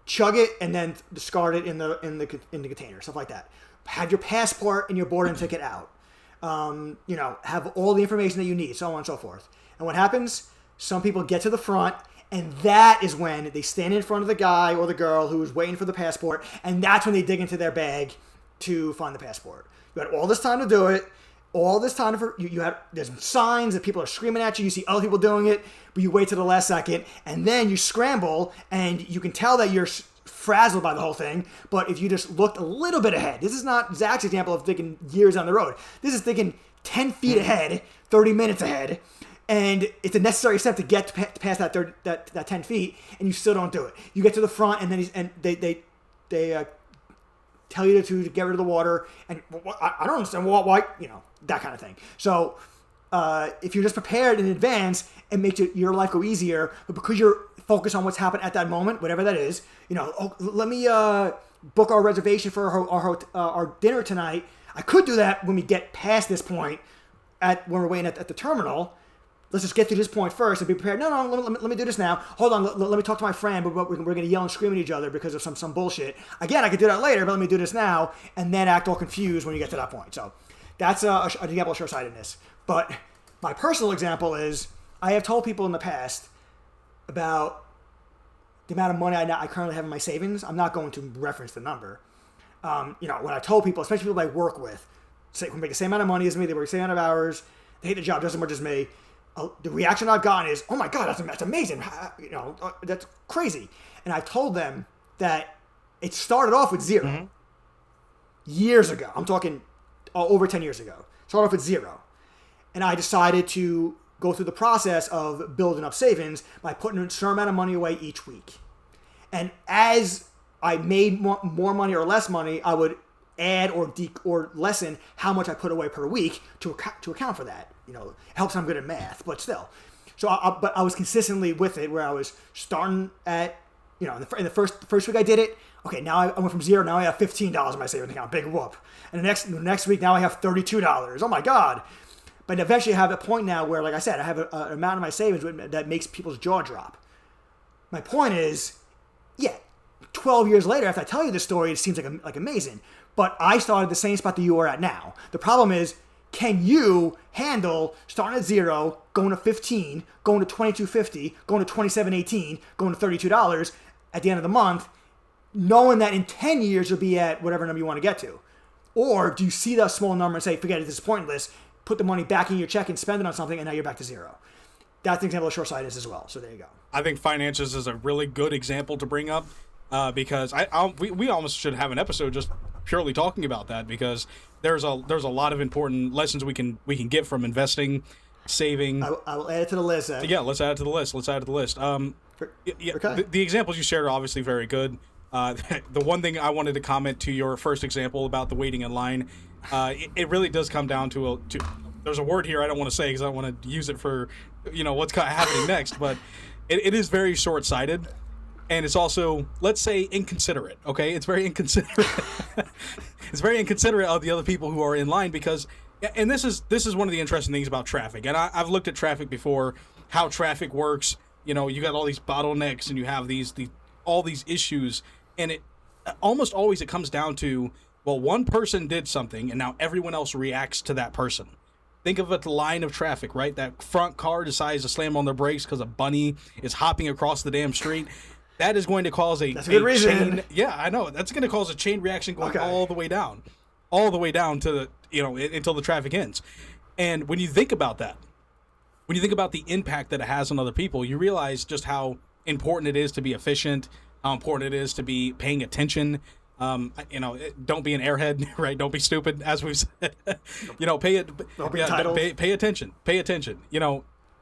chug it, and then discard it in the container, stuff like that. Have your passport and your boarding ticket out. Have all the information that you need, so on and so forth. And what happens? Some people get to the front, and that is when they stand in front of the guy or the girl who is waiting for the passport, and that's when they dig into their bag to find the passport. You had all this time to do it, all this time for there's signs that people are screaming at you, you see other people doing it, but you wait till the last second, and then you scramble, and you can tell that you're frazzled by the whole thing. But if you just looked a little bit ahead, this is not Zach's example of thinking years down the road. This is thinking 10 feet ahead, 30 minutes ahead, and it's a necessary step to get past that 10 feet, and you still don't do it. You get to the front, and then they tell you to get rid of the water, and I don't understand why, that kind of thing. So if you're just prepared in advance, it makes your life go easier. But because you're focused on what's happened at that moment, whatever that is, let me book our reservation for our dinner tonight. I could do that when we get past this point when we're waiting at the terminal. Let's just get to this point first and be prepared. No, let me do this now. Hold on, let me talk to my friend, but we're going to yell and scream at each other because of some bullshit. Again, I could do that later, but let me do this now, and then act all confused when you get to that point. So that's an example of short-sightedness. But my personal example is I have told people in the past about the amount of money I currently have in my savings. I'm not going to reference the number. When I told people, especially people I work with, who make the same amount of money as me, they work the same amount of hours, they hate the job just as much as me, the reaction I've gotten is, "Oh my God, that's amazing! That's crazy." And I told them that it started off with zero. Mm-hmm. Years ago. I'm talking over 10 years ago. Started off with zero. And I decided to go through the process of building up savings by putting a certain amount of money away each week. And as I made more money or less money, I would add or lessen how much I put away per week to account for that. It helps I'm good at math, but still. So, but I was consistently with it, where I was starting at, in the first week I did it. Okay, now I went from zero. Now I have $15 in my savings account. Big whoop. And the next week, now I have $32. Oh my God! But eventually, I have a point now where, like I said, I have an amount of my savings that makes people's jaw drop. My point is, 12 years later, after I tell you this story, it seems like amazing. But I started the same spot that you are at now. The problem is, can you handle starting at zero, going to 15, going to $22.50, going to $27.18, going to $32 at the end of the month, knowing that in 10 years you'll be at whatever number you want to get to? Or do you see that small number and say, forget it, this is pointless, put the money back in your check and spend it on something, and now you're back to zero? That's an example of short-sightedness as well. So there you go. I think finances is a really good example to bring up because we almost should have an episode just purely talking about that, because there's a lot of important lessons we can get from investing, saving. I will add it to the list. Yeah, let's add it to the list. Okay. The examples you shared are obviously very good. The one thing I wanted to comment to your first example about the waiting in line, it really does come down to there's a word here I don't want to say because I don't want to use it for what's happening next, but it is very short-sighted. And it's also, let's say, inconsiderate, okay? It's very inconsiderate. It's very inconsiderate of the other people who are in line because, and this is one of the interesting things about traffic. And I've looked at traffic before, how traffic works. You got all these bottlenecks and you have all these issues. And it almost always it comes down to, well, one person did something and now everyone else reacts to that person. Think of it, the line of traffic, right? That front car decides to slam on their brakes because a bunny is hopping across the damn street. That is going to cause That's a good reason. Chain. Yeah, I know. That's going to cause a chain reaction going all the way down to until the traffic ends. And when you think about that, when you think about the impact that it has on other people, you realize just how important it is to be efficient, how important it is to be paying attention. Don't be an airhead, right? Don't be stupid, as we've said. Don't be entitled. Pay attention. Pay attention.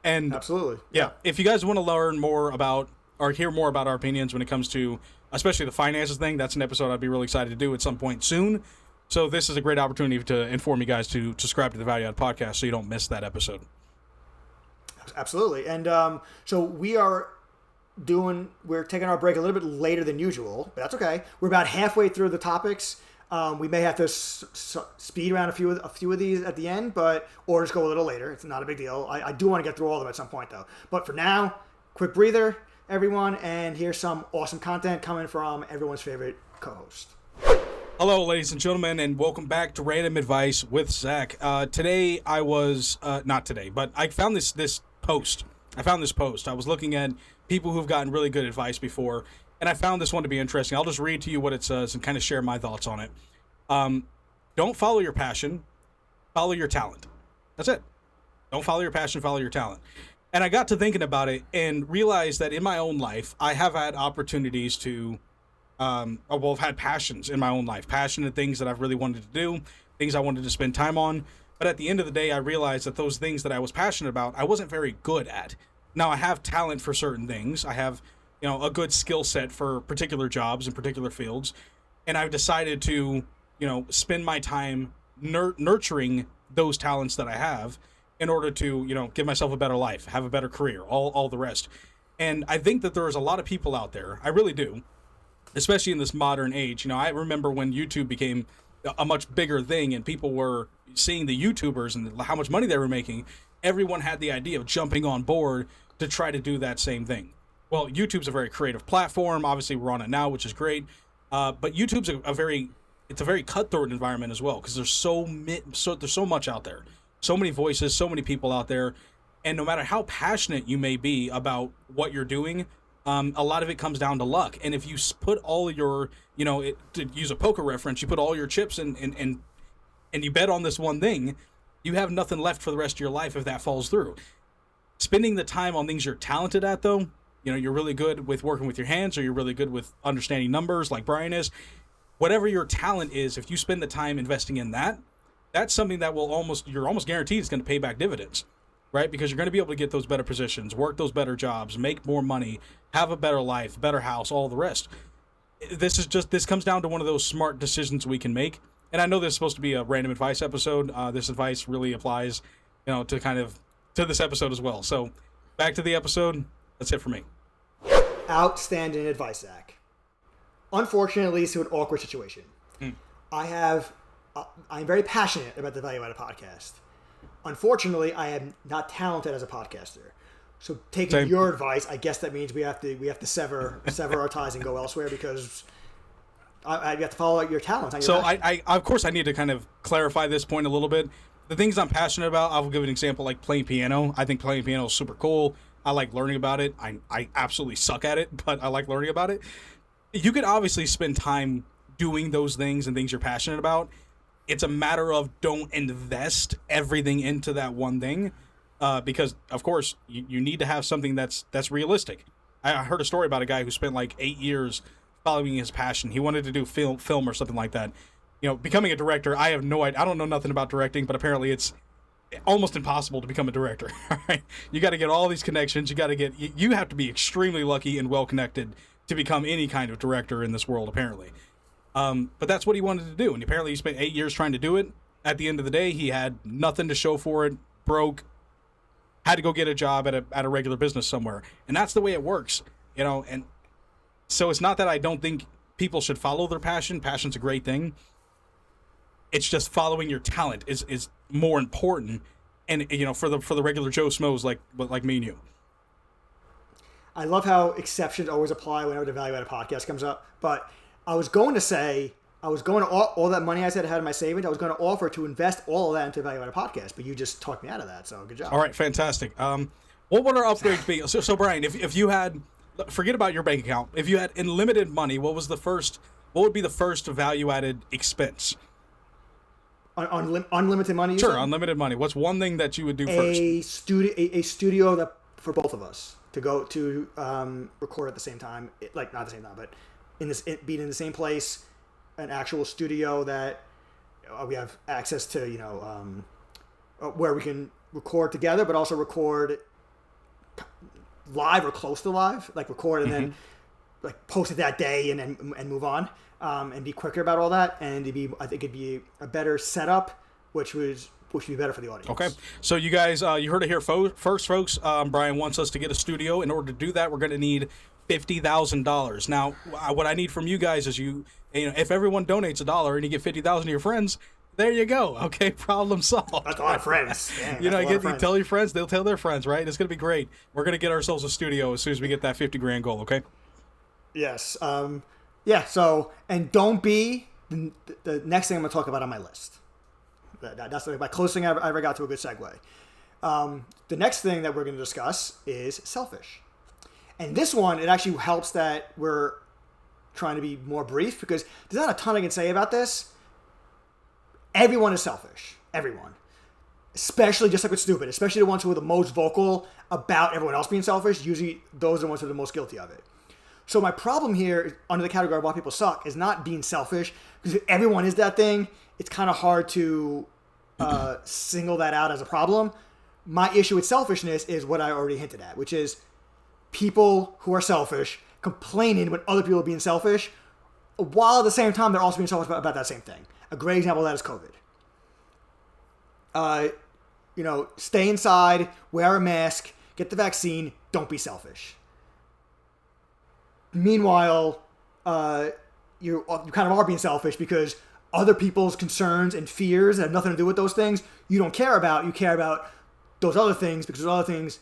And Absolutely. Yeah. If you guys want to learn more about or hear more about our opinions when it comes to, especially the finances thing, that's an episode I'd be really excited to do at some point soon. So this is a great opportunity to inform you guys to subscribe to the Value Add Podcast so you don't miss that episode. Absolutely. And so we're taking our break a little bit later than usual, but that's okay. We're about halfway through the topics. We may have to speed around a few of these at the end, or just go a little later. It's not a big deal. I do want to get through all of them at some point, though. But for now, quick breather, everyone, and here's some awesome content coming from everyone's favorite co-host. Hello, ladies and gentlemen, and welcome back to Random Advice with Zack. Today I was not today, but I found this post. I was looking at people who've gotten really good advice before, and I found this one to be interesting. I'll just read to you what it says and kind of share my thoughts on it. Don't follow your passion, follow your talent. That's it. Don't follow your passion, follow your talent. And I got to thinking about it and realized that in my own life, I have had opportunities to, I've had passions in my own life, passionate things that I've really wanted to do, things I wanted to spend time on. But at the end of the day, I realized that those things that I was passionate about, I wasn't very good at. Now, I have talent for certain things. I have, a good skill set for particular jobs in particular fields. And I've decided to, spend my time nurturing those talents that I have in order to, give myself a better life, have a better career, all the rest. And I think that there's a lot of people out there, I really do, especially in this modern age. I remember when YouTube became a much bigger thing and people were seeing the YouTubers and how much money they were making. Everyone had the idea of jumping on board to try to do that same thing. Well, YouTube's a very creative platform. Obviously, we're on it now, which is great. But YouTube's a very cutthroat environment as well because there's so much out there, so many voices, so many people out there, and no matter how passionate you may be about what you're doing, a lot of it comes down to luck. And if you put all your, to use a poker reference, you put all your chips and you bet on this one thing, you have nothing left for the rest of your life if that falls through. Spending the time on things you're talented at, though, you're really good with working with your hands, or you're really good with understanding numbers like Bryan is. Whatever your talent is, if you spend the time investing in that, that's something that you're almost guaranteed is going to pay back dividends, right? Because you're going to be able to get those better positions, work those better jobs, make more money, have a better life, better house, all the rest. This comes down to one of those smart decisions we can make. And I know this is supposed to be a random advice episode. This advice really applies, to this episode as well. So back to the episode. That's it for me. Outstanding advice, Zach. Unfortunately, it's an awkward situation. I'm very passionate about the Value Added Podcast. Unfortunately, I am not talented as a podcaster. So taking your advice, I guess that means we have to sever our ties and go elsewhere because I have to follow your talents. So I of course I need to kind of clarify this point a little bit. The things I'm passionate about, I'll give an example like playing piano. I think playing piano is super cool. I like learning about it. I absolutely suck at it, but I like learning about it. You could obviously spend time doing those things and things you're passionate about. It's a matter of don't invest everything into that one thing because, of course, you need to have something that's realistic. I heard a story about a guy who spent like 8 years following his passion. He wanted to do film or something like that. Becoming a director, I have no idea. I don't know nothing about directing, but apparently it's almost impossible to become a director. Right? You got to get all these connections. You have to be extremely lucky and well connected to become any kind of director in this world, apparently. But that's what he wanted to do, and apparently he spent 8 years trying to do it. At the end of the day, he had nothing to show for it, broke, had to go get a job at a regular business somewhere, and that's the way it works, And so it's not that I don't think people should follow their passion. Passion's a great thing. It's just following your talent is more important, and for the regular Joe Schmoes like me and you. I love how exceptions always apply whenever the Value Added Podcast comes up, but I was going to all that money I said I had in my savings, I was going to offer to invest all of that into Value Added Podcast, but you just talked me out of that, so good job. All right, fantastic. What would our upgrades be? So Bryan, if you had, forget about your bank account, if you had unlimited money, what would be the first value-added expense? Unlimited money? Sure, unlimited money. What's one thing that you would do first? A studio that for both of us to go to record at the same time, like not the same time, but being in the same place, an actual studio that we have access to, where we can record together, but also record live or close to live, like record and then like post it that day and move on, and be quicker about all that. And I think it'd be a better setup, which would be better for the audience. Okay, so you guys, you heard it here first, folks. Brian wants us to get a studio. In order to do that, we're going to need $50,000. Now, what I need from you guys is if everyone donates $1 and you get 50,000 to your friends, there you go. Okay, problem solved. That's a lot of friends. Damn, you tell your friends, they'll tell their friends, right? It's going to be great. We're going to get ourselves a studio as soon as we get that 50 grand goal. Okay. Yes. Yeah. So, and don't be the next thing I'm going to talk about on my list. That's my closest thing I ever got to a good segue. The next thing that we're going to discuss is selfish. And this one, it actually helps that we're trying to be more brief because there's not a ton I can say about this. Everyone is selfish. Everyone. Especially, just like with stupid, especially the ones who are the most vocal about everyone else being selfish. Usually those are the ones who are the most guilty of it. So my problem here, under the category of why people suck, is not being selfish. Because if everyone is that thing, it's kind of hard to single that out as a problem. My issue with selfishness is what I already hinted at, which is people who are selfish complaining when other people are being selfish, while at the same time they're also being selfish about that same thing. A great example of that is COVID. Stay inside, wear a mask, get the vaccine, don't be selfish. Meanwhile, you kind of are being selfish because other people's concerns and fears that have nothing to do with those things you don't care about. You care about those other things because those other things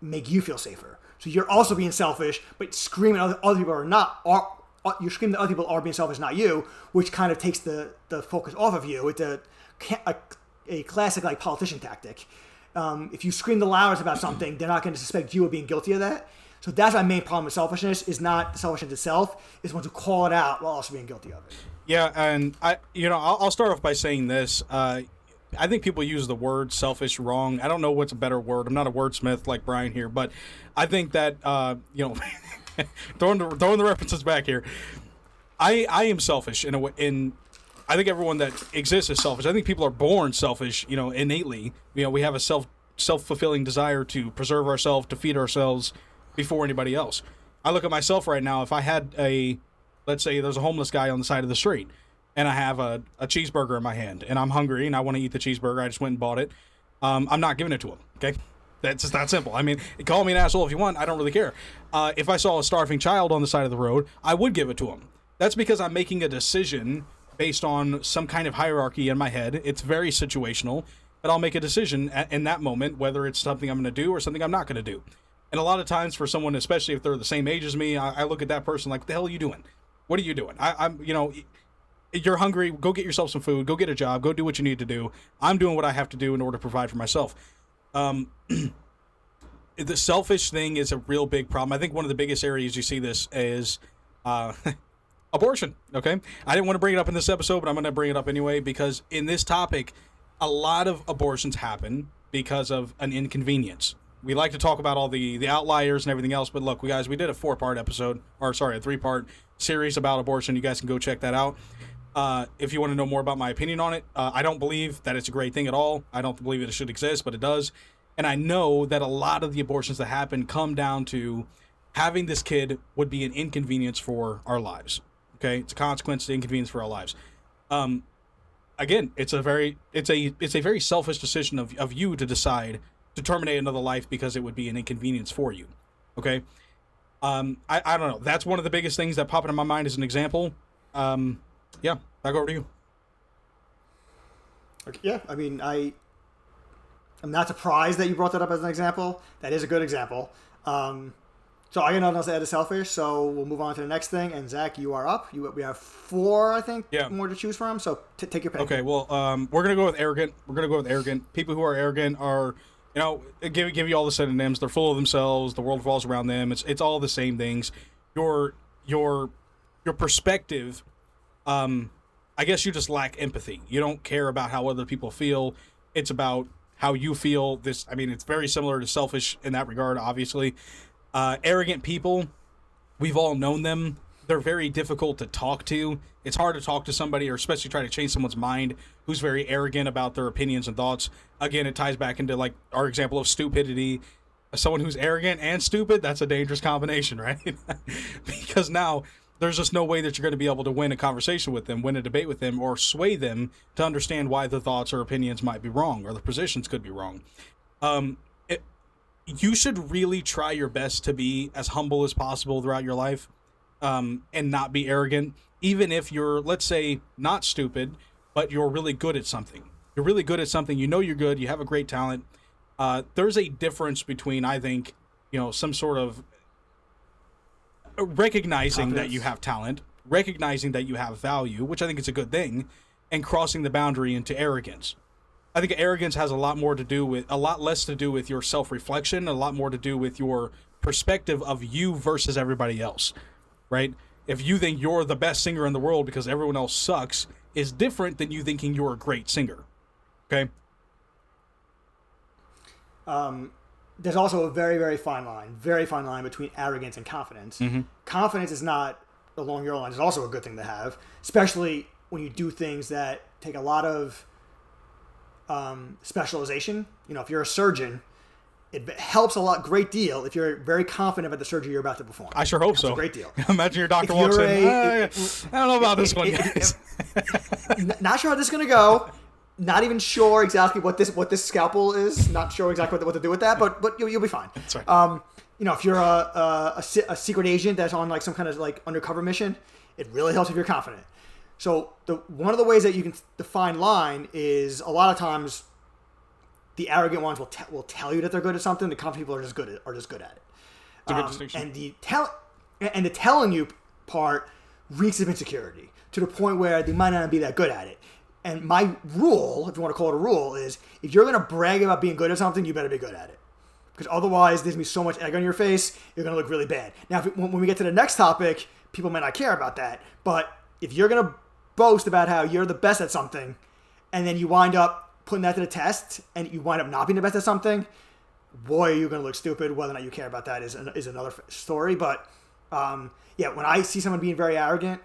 make you feel safer. So you're also being selfish, but screaming other people you're screaming that other people are being selfish, not you, which kind of takes the focus off of you. It's a classic like politician tactic. If you scream the loudest about something, they're not going to suspect you of being guilty of that. So that's my main problem with selfishness, is not the selfishness itself, it's when to call it out while also being guilty of it. Yeah, and I'll start off by saying this. I think people use the word selfish wrong. I don't know what's a better word. I'm not a wordsmith like Brian here, but I think that throwing the references back here, I am selfish in a way. I think everyone that exists is selfish. I think people are born selfish, innately. We have a self-fulfilling desire to preserve ourselves, to feed ourselves before anybody else. I look at myself right now. If I had let's say there's a homeless guy on the side of the street and I have a cheeseburger in my hand and I'm hungry and I want to eat the cheeseburger, I just went and bought it. I'm not giving it to him. Okay. That's just that simple. I mean, call me an asshole if you want. I don't really care. If I saw a starving child on the side of the road, I would give it to him. That's because I'm making a decision based on some kind of hierarchy in my head. It's very situational, but I'll make a decision in that moment, whether it's something I'm going to do or something I'm not going to do. And a lot of times for someone, especially if they're the same age as me, I look at that person like, what the hell are you doing? What are you doing? You're hungry. Go get yourself some food. Go get a job. Go do what you need to do. I'm doing what I have to do in order to provide for myself. The selfish thing is a real big problem. I think one of the biggest areas you see this is abortion. Okay. I didn't want to bring it up in this episode, but I'm going to bring it up anyway, because in this topic, a lot of abortions happen because of an inconvenience. We like to talk about all the outliers and everything else, but look, we did a 3-part series about abortion. You guys can go check that out. If you want to know more about my opinion on it, I don't believe that it's a great thing at all. I don't believe it should exist, but it does. And I know that a lot of the abortions that happen come down to having this kid would be an inconvenience for our lives. Okay, it's a consequence, the inconvenience for our lives. Again, it's a very selfish decision of you to decide to terminate another life because it would be an inconvenience for you. Okay, I don't know. That's one of the biggest things that pop into my mind as an example. Yeah, back over to you. Okay, yeah, I mean, I'm not surprised that you brought that up as an example. That is a good example. So I got nothing else to add to selfish, so we'll move on to the next thing. And Zach, you are up. We have 4, I think, more to choose from. So take your pick. Okay, well, we're gonna go with arrogant. People who are arrogant are, give you all the synonyms. They're full of themselves. The world revolves around them. It's all the same things. Your perspective. I guess you just lack empathy. You don't care about how other people feel. It's about how you feel. This, I mean, it's very similar to selfish in that regard, obviously. Arrogant people, we've all known them. They're very difficult to talk to. It's hard to talk to somebody, or especially try to change someone's mind who's very arrogant about their opinions and thoughts. Again, it ties back into like our example of stupidity. Someone who's arrogant and stupid, that's a dangerous combination, right? Because now there's just no way that you're going to be able to win a conversation with them, win a debate with them, or sway them to understand why the thoughts or opinions might be wrong, or the positions could be wrong. You should really try your best to be as humble as possible throughout your life. And not be arrogant, even if you're, let's say, not stupid, but you're really good at something. You're really good at something. You know you're good. You have a great talent. There's a difference between, I think, some sort of recognizing confidence. that you have talent, recognizing that you have value, which I think is a good thing, and crossing the boundary into arrogance. I think arrogance has a lot less to do with your self-reflection, a lot more to do with your perspective of you versus everybody else. Right? If you think you're the best singer in the world because everyone else sucks, is different than you thinking you're a great singer. Okay? There's also a very, very fine line between arrogance and confidence. Mm-hmm. Confidence is not along your lines. It's also a good thing to have, especially when you do things that take a lot of specialization. If you're a surgeon, it helps great deal if you're very confident about the surgery you're about to perform. I sure hope That's so. a great deal. Imagine your doctor walks in. I don't know about this one, guys. Not sure how this is going to go. Not even sure exactly what this scalpel is. Not sure exactly what to do with that, but you'll be fine. That's right. If you're a secret agent that's on like some kind of like undercover mission, it really helps if you're confident. So one of the ways that you can define line is a lot of times the arrogant ones will tell you that they're good at something. The confident people are just good at it. It's a good distinction. And the telling you part reeks of insecurity to the point where they might not be that good at it. And my rule, if you want to call it a rule, is if you're going to brag about being good at something, you better be good at it. Because otherwise, there's going to be so much egg on your face, you're going to look really bad. Now, when we get to the next topic, people might not care about that. But if you're going to boast about how you're the best at something, and then you wind up putting that to the test, and you wind up not being the best at something, boy, you're going to look stupid. Whether or not you care about that is another story. But, when I see someone being very arrogant,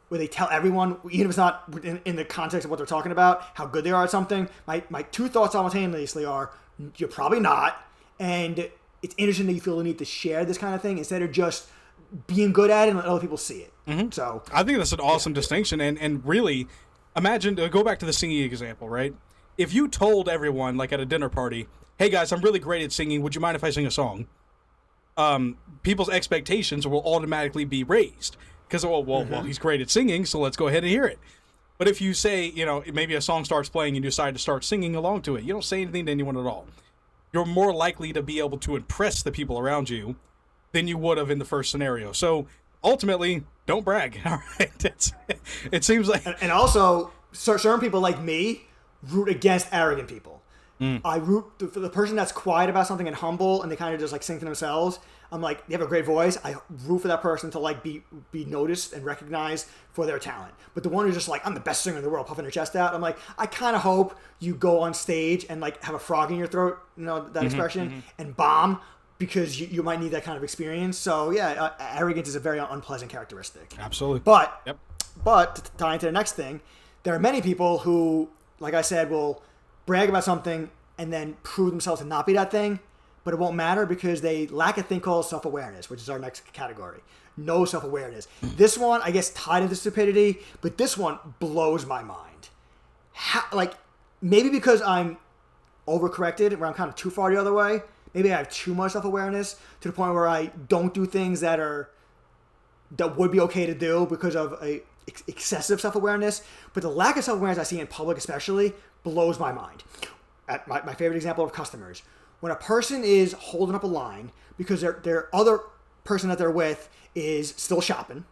where they tell everyone, even if it's not in the context of what they're talking about, how good they are at something, my two thoughts simultaneously are, you're probably not, and it's interesting that you feel the need to share this kind of thing instead of just being good at it and let other people see it. Mm-hmm. So I think that's an awesome distinction, and really, imagine, go back to the singing example, right? If you told everyone, like at a dinner party, hey guys, I'm really great at singing, would you mind if I sing a song? People's expectations will automatically be raised. Because, well, he's great at singing, so let's go ahead and hear it. But if you say, maybe a song starts playing and you decide to start singing along to it, you don't say anything to anyone at all. You're more likely to be able to impress the people around you than you would have in the first scenario. So, ultimately, don't brag, all right? It seems like... And also, certain people like me root against arrogant people. I root for the person that's quiet about something and humble, and they kind of just like sing to themselves. I'm like, they have a great voice. I root for that person to like be noticed and recognized for their talent. But the one who's just like, I'm the best singer in the world, puffing their chest out. I'm like, I kind of hope you go on stage and like have a frog in your throat, that expression, and bomb, because you might need that kind of experience. So yeah, arrogance is a very unpleasant characteristic. Absolutely. But to tie into the next thing, there are many people who, like I said, will brag about something and then prove themselves to not be that thing, but it won't matter because they lack a thing called self-awareness, which is our next category. No self-awareness. This one, I guess, tied into stupidity, but this one blows my mind. Maybe because I'm overcorrected, where I'm kind of too far the other way. Maybe I have too much self-awareness to the point where I don't do things that would be okay to do because of excessive self-awareness. But the lack of self-awareness I see in public especially blows my mind. My favorite example of customers. When a person is holding up a line because their other person that they're with is still shopping,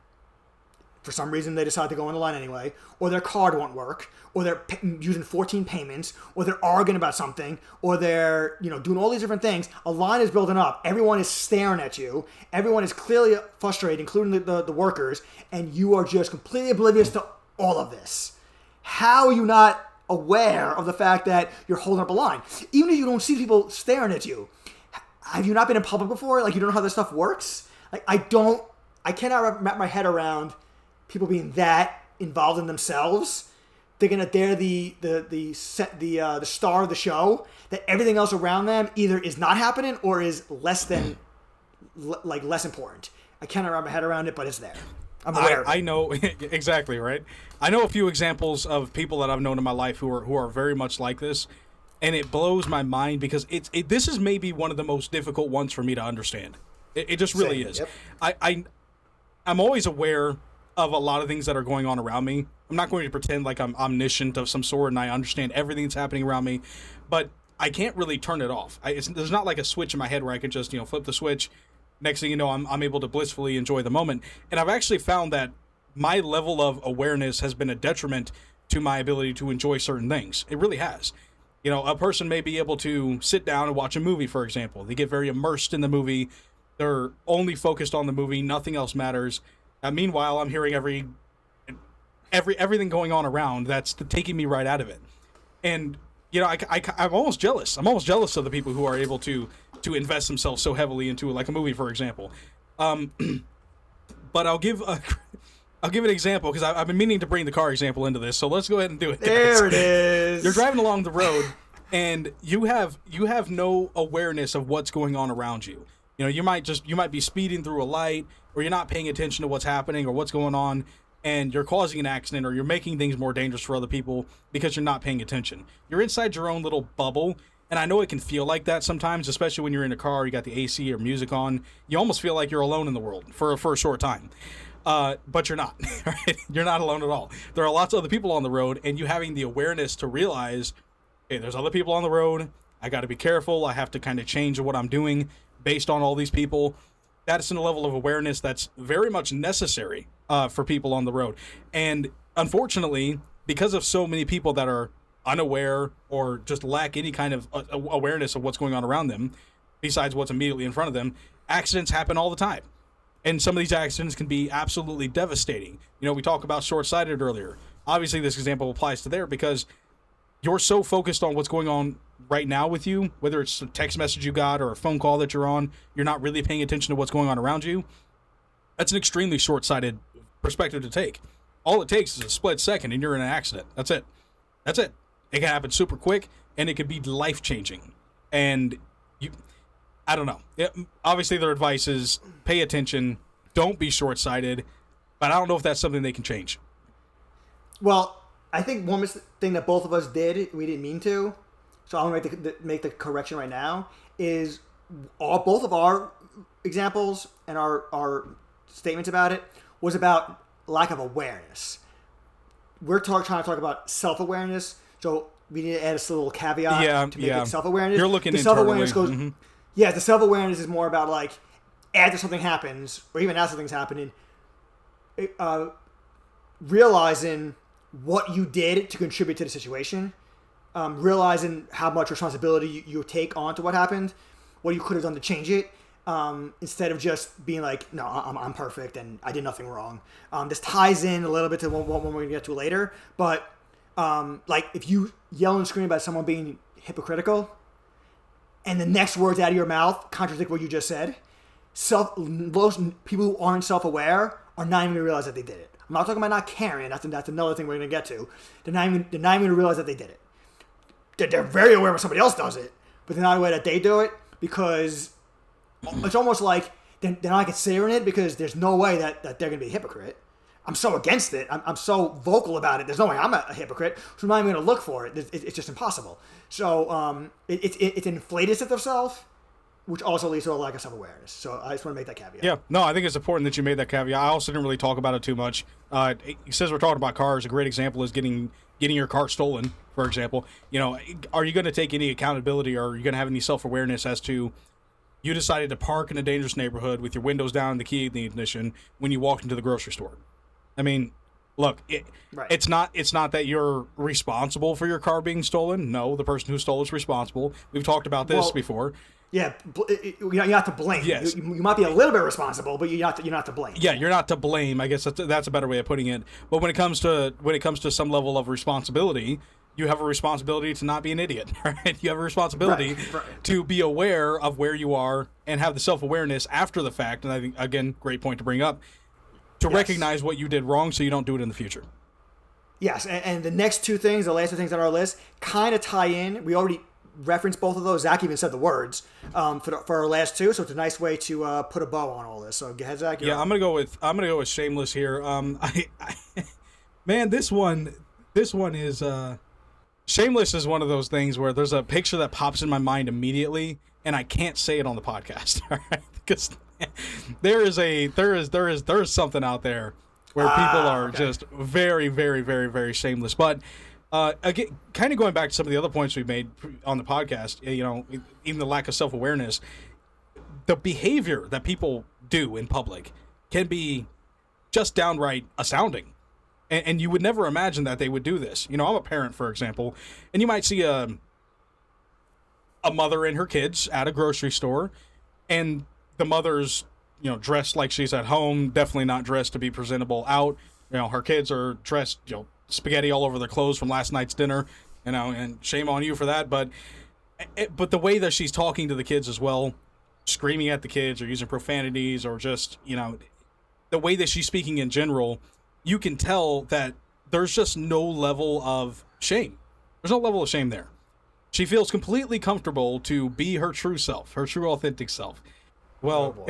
for some reason they decide to go on the line anyway, or their card won't work, or they're using 14 payments, or they're arguing about something, or they're doing all these different things, a line is building up. Everyone is staring at you. Everyone is clearly frustrated, including the workers, and you are just completely oblivious to all of this. How are you not aware of the fact that you're holding up a line. Even if you don't see people staring at you, have you not been in public before? Like, you don't know how this stuff works? Like, I cannot wrap my head around people being that involved in themselves, thinking that they're the star of the show, that everything else around them either is not happening or is less important. I cannot wrap my head around it, but it's there. I'm aware of it. I know exactly, right? I know a few examples of people that I've known in my life who are very much like this, and it blows my mind because this is maybe one of the most difficult ones for me to understand. It just really is. Yep. I'm always aware of a lot of things that are going on around me. I'm not going to pretend like I'm omniscient of some sort and I understand everything that's happening around me, but I can't really turn it off. There's not like a switch in my head where I can just flip the switch. Next thing you know, I'm able to blissfully enjoy the moment. And I've actually found that my level of awareness has been a detriment to my ability to enjoy certain things. It really has. A person may be able to sit down and watch a movie, for example. They get very immersed in the movie. They're only focused on the movie. Nothing else matters. Meanwhile, I'm hearing everything going on around that's taking me right out of it. And, I'm almost jealous. I'm almost jealous of the people who are able to invest themselves so heavily into like a movie, for example. But I'll give an example because I've been meaning to bring the car example into this. So let's go ahead and do it. There it is. You're driving along the road and you have no awareness of what's going on around you. You might be speeding through a light, or you're not paying attention to what's happening or what's going on, and you're causing an accident, or you're making things more dangerous for other people because you're not paying attention. You're inside your own little bubble. And I know it can feel like that sometimes, especially when you're in a car, you got the AC or music on. You almost feel like you're alone in the world for a short time. But you're not. Right? You're not alone at all. There are lots of other people on the road, and you having the awareness to realize, hey, there's other people on the road. I got to be careful. I have to kind of change what I'm doing based on all these people. That's a level of awareness that's very much necessary for people on the road. And unfortunately, because of so many people that are unaware or just lack any kind of awareness of what's going on around them besides what's immediately in front of them, accidents happen all the time. And some of these accidents can be absolutely devastating. We talked about short-sighted earlier. Obviously, this example applies to there because you're so focused on what's going on right now with you, whether it's a text message you got or a phone call that you're on, you're not really paying attention to what's going on around you. That's an extremely short-sighted perspective to take. All it takes is a split second and you're in an accident. That's it. It can happen super quick, and it could be life-changing. And I don't know. Obviously, their advice is pay attention, don't be short-sighted, but I don't know if that's something they can change. Well, I think one thing that both of us did, we didn't mean to, so I'm going to make the correction right now, is both of our examples and our statements about it was about lack of awareness. We're trying to talk about self-awareness. So we need to add a little caveat to make it self-awareness. You're looking the internally. Self-awareness goes, the self-awareness is more about like after something happens, or even as something's happening, realizing what you did to contribute to the situation, realizing how much responsibility you take on to what happened, what you could have done to change it, instead of just being like, no, I'm perfect and I did nothing wrong. This ties in a little bit to what we're going to get to later, but like if you yell and scream about someone being hypocritical and the next words out of your mouth contradict what you just said, most people who aren't self-aware are not even going to realize that they did it. I'm not talking about not caring. That's another thing we're going to get to. They're not even going to realize that they did it. They're very aware when somebody else does it, but they're not aware that they do it because it's almost like they're not considering it because there's no way that they're going to be a hypocrite. I'm so against it. I'm so vocal about it. There's no way I'm a hypocrite. So I'm not even going to look for it. It's just impossible. So it's an inflated sense of self, which also leads to a lack of self-awareness. So I just want to make that caveat. Yeah. No, I think it's important that you made that caveat. I also didn't really talk about it too much. Since we're talking about cars, a great example is getting your car stolen, for example. Are you going to take any accountability or are you going to have any self-awareness as to you decided to park in a dangerous neighborhood with your windows down and the key in the ignition when you walked into the grocery store? I mean, look, it's not that you're responsible for your car being stolen. No, the person who stole it's responsible. We've talked about this before. Yeah, you're not to blame. Yes. You might be a little bit responsible, but you're not to blame. Yeah, you're not to blame. I guess that's a better way of putting it. But when it comes to some level of responsibility, you have a responsibility to not be an idiot, right? You have a responsibility to be aware of where you are and have the self-awareness after the fact. And I think, again, great point to bring up, to recognize what you did wrong so you don't do it in the future. Yes, and the next two things, the last two things on our list, kind of tie in. We already referenced both of those. Zach even said the words for our last two, so it's a nice way to put a bow on all this. So go ahead, Zach. I'm gonna go with Shameless here. Man, this one is Shameless is one of those things where there's a picture that pops in my mind immediately, and I can't say it on the podcast, all right? Because there is something out there where people are just very, very, very, very shameless. But again, kind of going back to some of the other points we've made on the podcast, even the lack of self-awareness, the behavior that people do in public can be just downright astounding. And you would never imagine that they would do this. I'm a parent, for example, and you might see a mother and her kids at a grocery store, and the mother's, dressed like she's at home, definitely not dressed to be presentable out. Her kids are dressed, spaghetti all over their clothes from last night's dinner, and shame on you for that. But the way that she's talking to the kids as well, screaming at the kids or using profanities or just, the way that she's speaking in general, you can tell that there's just no level of shame. There's no level of shame there. She feels completely comfortable to be her true self, her true authentic self. Well,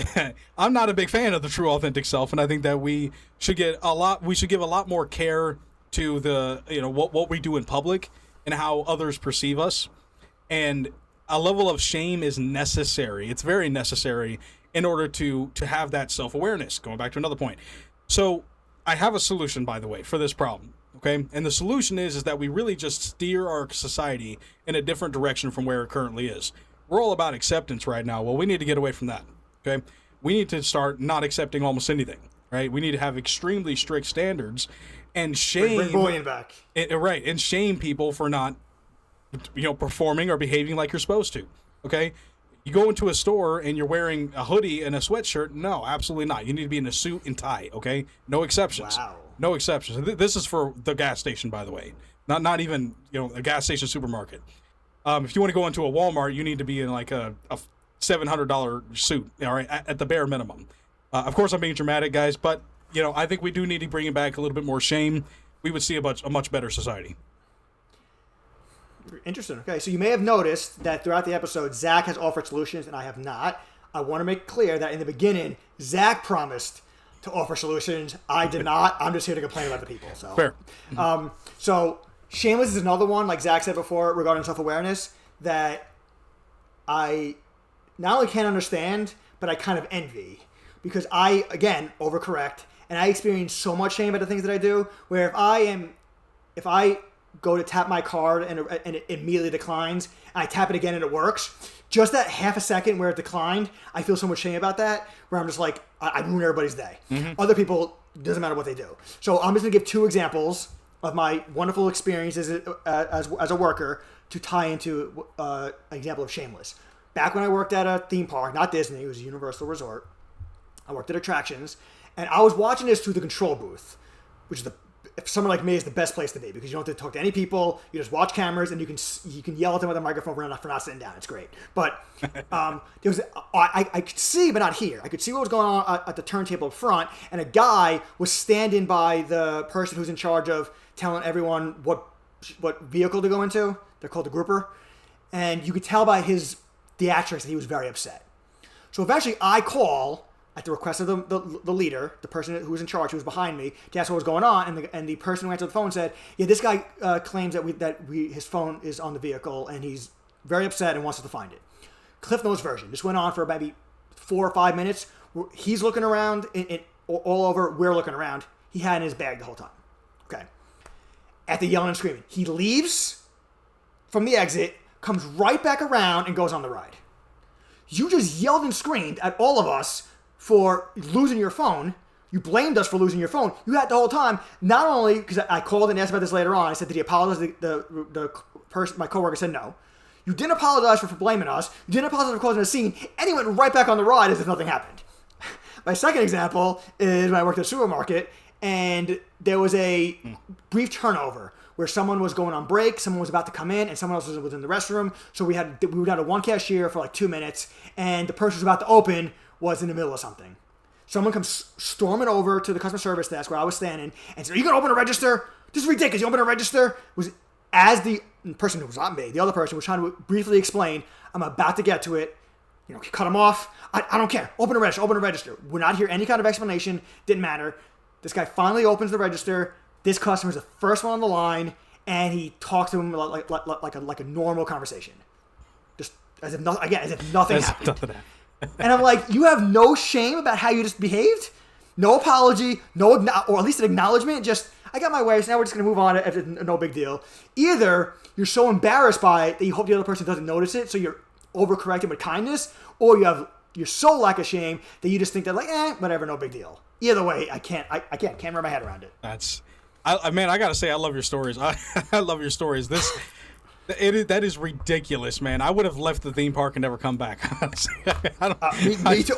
I'm not a big fan of the true authentic self, and I think that we should give a lot more care to the, what we do in public and how others perceive us. And a level of shame is necessary. It's very necessary in order to have that self-awareness. Going back to another point. So I have a solution, by the way, for this problem. Okay. And the solution is that we really just steer our society in a different direction from where it currently is. We're all about acceptance right now. Well, we need to get away from that. Okay. We need to start not accepting almost anything, right? We need to have extremely strict standards and shame. Bring bullying back. Right. And shame people for not, performing or behaving like you're supposed to. Okay. You go into a store and you're wearing a hoodie and a sweatshirt. No, absolutely not. You need to be in a suit and tie. Okay. No exceptions. Wow. No exceptions. This is for the gas station, by the way. Not even, a gas station supermarket. If you want to go into a Walmart, you need to be in like a $700 suit, all right, at the bare minimum. Of course, I'm being dramatic, guys, but, I think we do need to bring it back a little bit more shame. We would see a much better society. Interesting. Okay, so you may have noticed that throughout the episode, Zach has offered solutions and I have not. I want to make clear that in the beginning, Zach promised to offer solutions. I did not. I'm just here to complain about the people. So fair. So Shameless is another one, like Zach said before, regarding self-awareness, that I not only can't understand, but I kind of envy. Because I, again, overcorrect, and I experience so much shame about the things that I do, where if I go to tap my card and it immediately declines, and I tap it again and it works, just that half a second where it declined, I feel so much shame about that, where I'm just like, I ruin everybody's day. Mm-hmm. Other people, doesn't matter what they do. So I'm just going to give two examples of my wonderful experiences as a worker to tie into an example of Shameless. Back when I worked at a theme park, not Disney, it was a Universal Resort, I worked at attractions, and I was watching this through the control booth, which is if someone like me is the best place to be because you don't have to talk to any people. You just watch cameras and you can yell at them with a microphone for not sitting down. It's great. But I could see but not hear. I could see what was going on at the turntable up front, and a guy was standing by the person who's in charge of telling everyone what vehicle to go into. They're called the grouper, and you could tell by his theatrics that he was very upset. So eventually, I call at the request of the leader, the person who was in charge, who was behind me, to ask what was going on, and the person who answered the phone said, "Yeah, this guy claims that his phone is on the vehicle, and he's very upset and wants us to find it." Cliff Notes version. This went on for maybe 4 or 5 minutes. He's looking around all over. We're looking around. He had it in his bag the whole time. Okay. At the yelling and screaming, he leaves from the exit, comes right back around, and goes on the ride. You just yelled and screamed at all of us for losing your phone. You blamed us for losing your phone. You had the whole time. Not only, because I called and asked about this later on, I said, did he apologize? The person, my coworker, said no. You didn't apologize for blaming us. You didn't apologize for causing a scene. And he went right back on the ride as if nothing happened. My second example is when I worked at a supermarket, and there was a brief turnover where someone was going on break, someone was about to come in, and someone else was in the restroom. So we were down to one cashier for like 2 minutes, and the person who was about to open was in the middle of something. Someone comes storming over to the customer service desk where I was standing and said, "Are you going to open a register? This is ridiculous. You open a register?" Was as the person who was not me, the other person was trying to briefly explain, "I'm about to get to it." You know, cut him off. I don't care. Open a register. Open a register. Would not hear any kind of explanation. Didn't matter. This guy finally opens the register. This customer's the first one on the line, and he talks to him like a normal conversation, just as if nothing happened. And I'm like, you have no shame about how you just behaved, no apology, or at least an acknowledgement. Just, I got my way, so now we're just gonna move on. If it's no big deal. Either you're so embarrassed by it that you hope the other person doesn't notice it, so you're overcorrecting with kindness, or you're so lack of shame that you just think that like, whatever, no big deal. Either way, I can't wrap my head around it. Man, I gotta say, I love your stories. I love your stories. That is ridiculous, man. I would have left the theme park and never come back. Me too.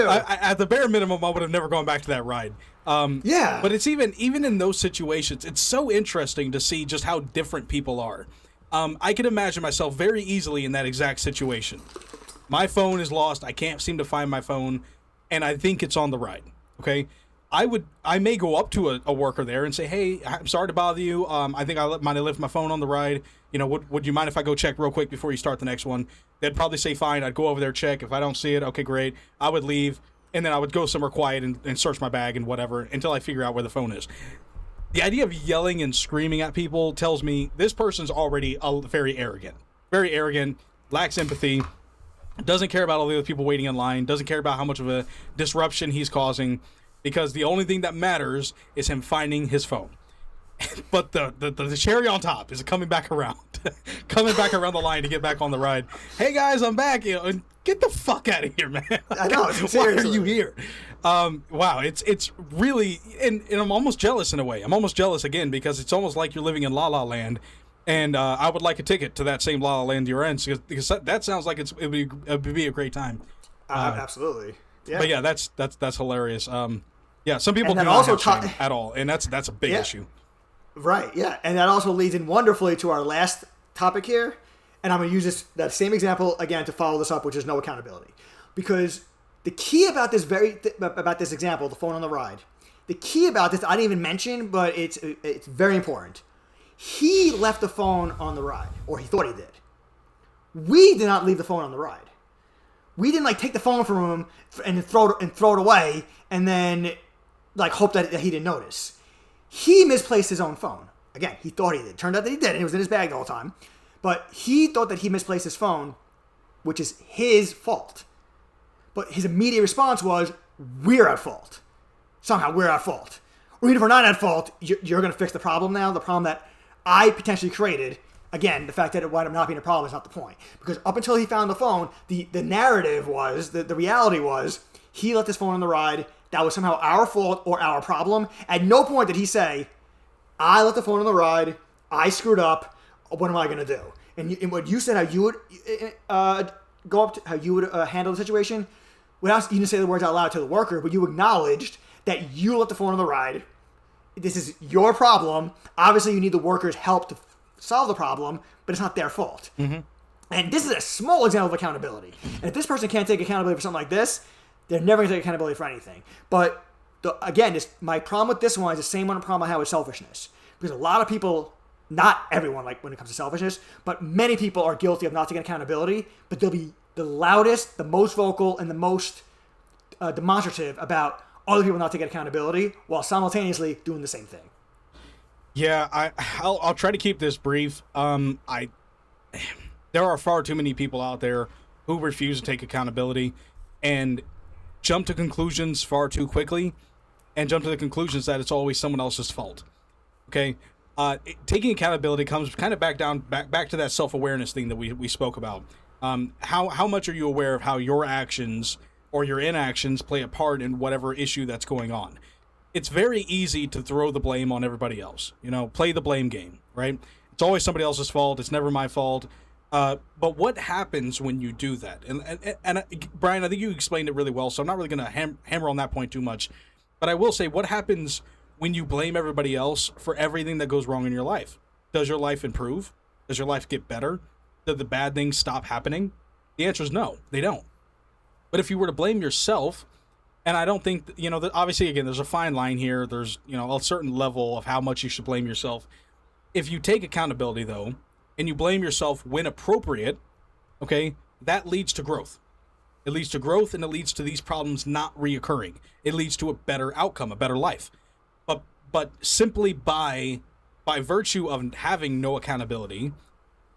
At the bare minimum, I would have never gone back to that ride. Yeah. But it's even in those situations, it's so interesting to see just how different people are. I can imagine myself very easily in that exact situation. My phone is lost. I can't seem to find my phone, and I think it's on the ride. Okay. I may go up to a worker there and say, "Hey, I'm sorry to bother you. I think might have left my phone on the ride. You know, would you mind if I go check real quick before you start the next one?" They'd probably say, "Fine." I'd go over there, check. If I don't see it, okay, great. I would leave, and then I would go somewhere quiet and search my bag and whatever until I figure out where the phone is. The idea of yelling and screaming at people tells me this person's already very arrogant, lacks empathy, doesn't care about all the other people waiting in line, doesn't care about how much of a disruption he's causing. Because the only thing that matters is him finding his phone. But the cherry on top is coming back around. Coming back around the line to get back on the ride. "Hey guys, I'm back." You know, get the fuck out of here, man. I know. Why are you here? Wow, it's really, and I'm almost jealous in a way. I'm almost jealous again because it's almost like you're living in La La Land. And I would like a ticket to that same La La Land you're in because that sounds like it would be a great time. Absolutely. Yeah. But yeah, that's hilarious. Yeah, some people do not also have shame at all, and that's a big issue. Right, yeah. And that also leads in wonderfully to our last topic here, and I'm going to use that same example again to follow this up, which is no accountability. Because the key about this about this example, the phone on the ride, the key about this I didn't even mention, but it's very important. He left the phone on the ride, or he thought he did. We did not leave the phone on the ride. We didn't take the phone from him and throw it away, and then hope that he didn't notice. He misplaced his own phone. Again, he thought he did. Turned out that he did, and it was in his bag the whole time. But he thought that he misplaced his phone, which is his fault. But his immediate response was, "We're at fault. Somehow we're at fault." Or even if we're not at fault, you're going to fix the problem now, the problem that I potentially created. Again, the fact that it wound up not being a problem is not the point. Because up until he found the phone, the narrative was, the reality was, he left his phone on the ride. That was somehow our fault or our problem. At no point did he say, "I left the phone on the ride. I screwed up. What am I going to do?" And what you said, how you would go up to, how you would handle the situation, without you didn't say the words out loud to the worker, but you acknowledged that you left the phone on the ride. This is your problem. Obviously, you need the worker's help to solve the problem, but it's not their fault. Mm-hmm. And this is a small example of accountability. And if this person can't take accountability for something like this, they're never going to take accountability for anything. But again, my problem with this one is the same problem I have with selfishness. Because a lot of people, not everyone when it comes to selfishness, but many people are guilty of not taking accountability, but they'll be the loudest, the most vocal, and the most demonstrative about other people not taking accountability while simultaneously doing the same thing. Yeah, I'll try to keep this brief. There are far too many people out there who refuse to take accountability and jump to conclusions far too quickly and jump to the conclusions that it's always someone else's fault. Okay? Taking accountability comes kind of back to that self-awareness thing that we spoke about. How much are you aware of how your actions or your inactions play a part in whatever issue that's going on? It's very easy to throw the blame on everybody else. Play the blame game, right? It's always somebody else's fault. It's never my fault. But what happens when you do that? And Brian, I think you explained it really well, so I'm not really going to hammer on that point too much. But I will say, what happens when you blame everybody else for everything that goes wrong in your life. Does your life improve? Does your life get better? Did the bad things stop happening? The answer is no, they don't. But if you were to blame yourself, and I don't think, that obviously, again, there's a fine line here. There's, a certain level of how much you should blame yourself. If you take accountability, though, and you blame yourself when appropriate, okay, that leads to growth. It leads to growth, and it leads to these problems not reoccurring. It leads to a better outcome, a better life. But simply by virtue of having no accountability,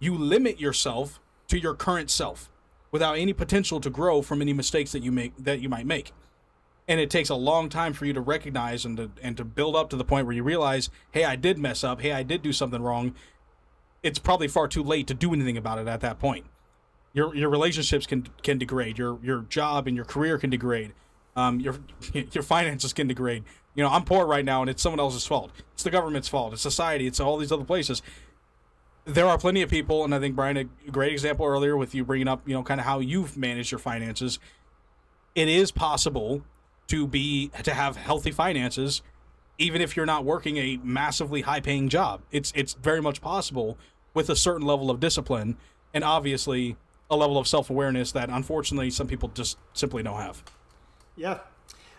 you limit yourself to your current self without any potential to grow from any mistakes that you might make. And it takes a long time for you to recognize and to build up to the point where you realize, hey, I did mess up. Hey, I did do something wrong. It's probably far too late to do anything about it at that point. Your relationships can degrade. Your job and your career can degrade. Your finances can degrade. I'm poor right now, and it's someone else's fault. It's the government's fault. It's society. It's all these other places. There are plenty of people, and I think, Brian, a great example earlier with you bringing up, kind of how you've managed your finances. It is possible to have healthy finances, even if you're not working a massively high-paying job. It's very much possible with a certain level of discipline, and obviously a level of self-awareness that, unfortunately, some people just simply don't have. Yeah.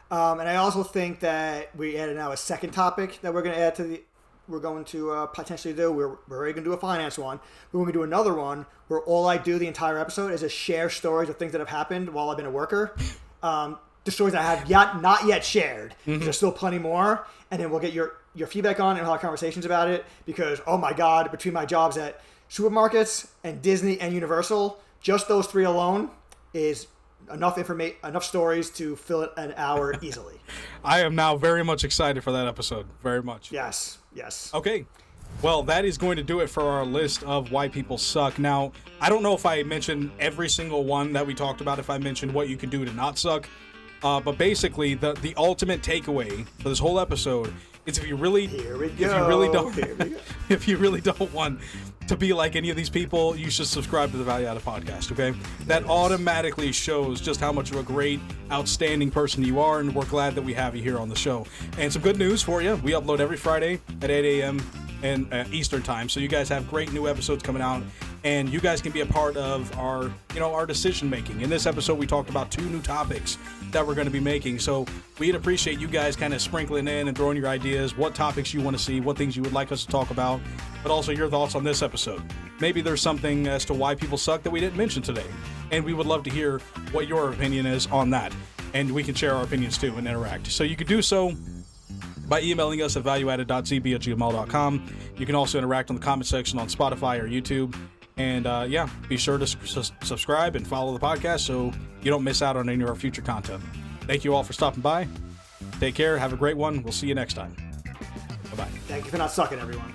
And I also think that we added now a second topic that we're going to add we're going to potentially do. We're already going to do a finance one. We're going to do another one where all I do the entire episode is just share stories of things that have happened while I've been a worker. The stories I have not yet shared. Mm-hmm. There's still plenty more. And then we'll get your feedback on it and we'll have conversations about it. Because, oh my God, between my jobs at supermarkets and Disney and Universal, just those three alone is enough stories to fill it an hour easily. I am now very much excited for that episode. Very much. Yes. Okay. Well, that is going to do it for our list of why people suck. Now, I don't know if I mentioned every single one that we talked about, if I mentioned what you can do to not suck. But basically, the ultimate takeaway for this whole episode is if you really don't want to be like any of these people, you should subscribe to the Value Added Podcast, okay? That automatically shows just how much of a great, outstanding person you are, and we're glad that we have you here on the show. And some good news for you. We upload every Friday at 8 a.m. and Eastern time, so you guys have great new episodes coming out, and you guys can be a part of our decision making. In this episode, we talked about 2 new topics that we're going to be making, so we'd appreciate you guys kind of sprinkling in and throwing your ideas, what topics you want to see, what things you would like us to talk about, but also your thoughts on this episode. Maybe there's something as to why people suck that we didn't mention today, and we would love to hear what your opinion is on that, and we can share our opinions too and interact. So you could do so by emailing us at valueadded.zb@gmail.com. You can also interact on the comment section on Spotify or YouTube. And be sure to subscribe and follow the podcast so you don't miss out on any of our future content. Thank you all for stopping by. Take care. Have a great one. We'll see you next time. Bye-bye. Thank you for not sucking, everyone.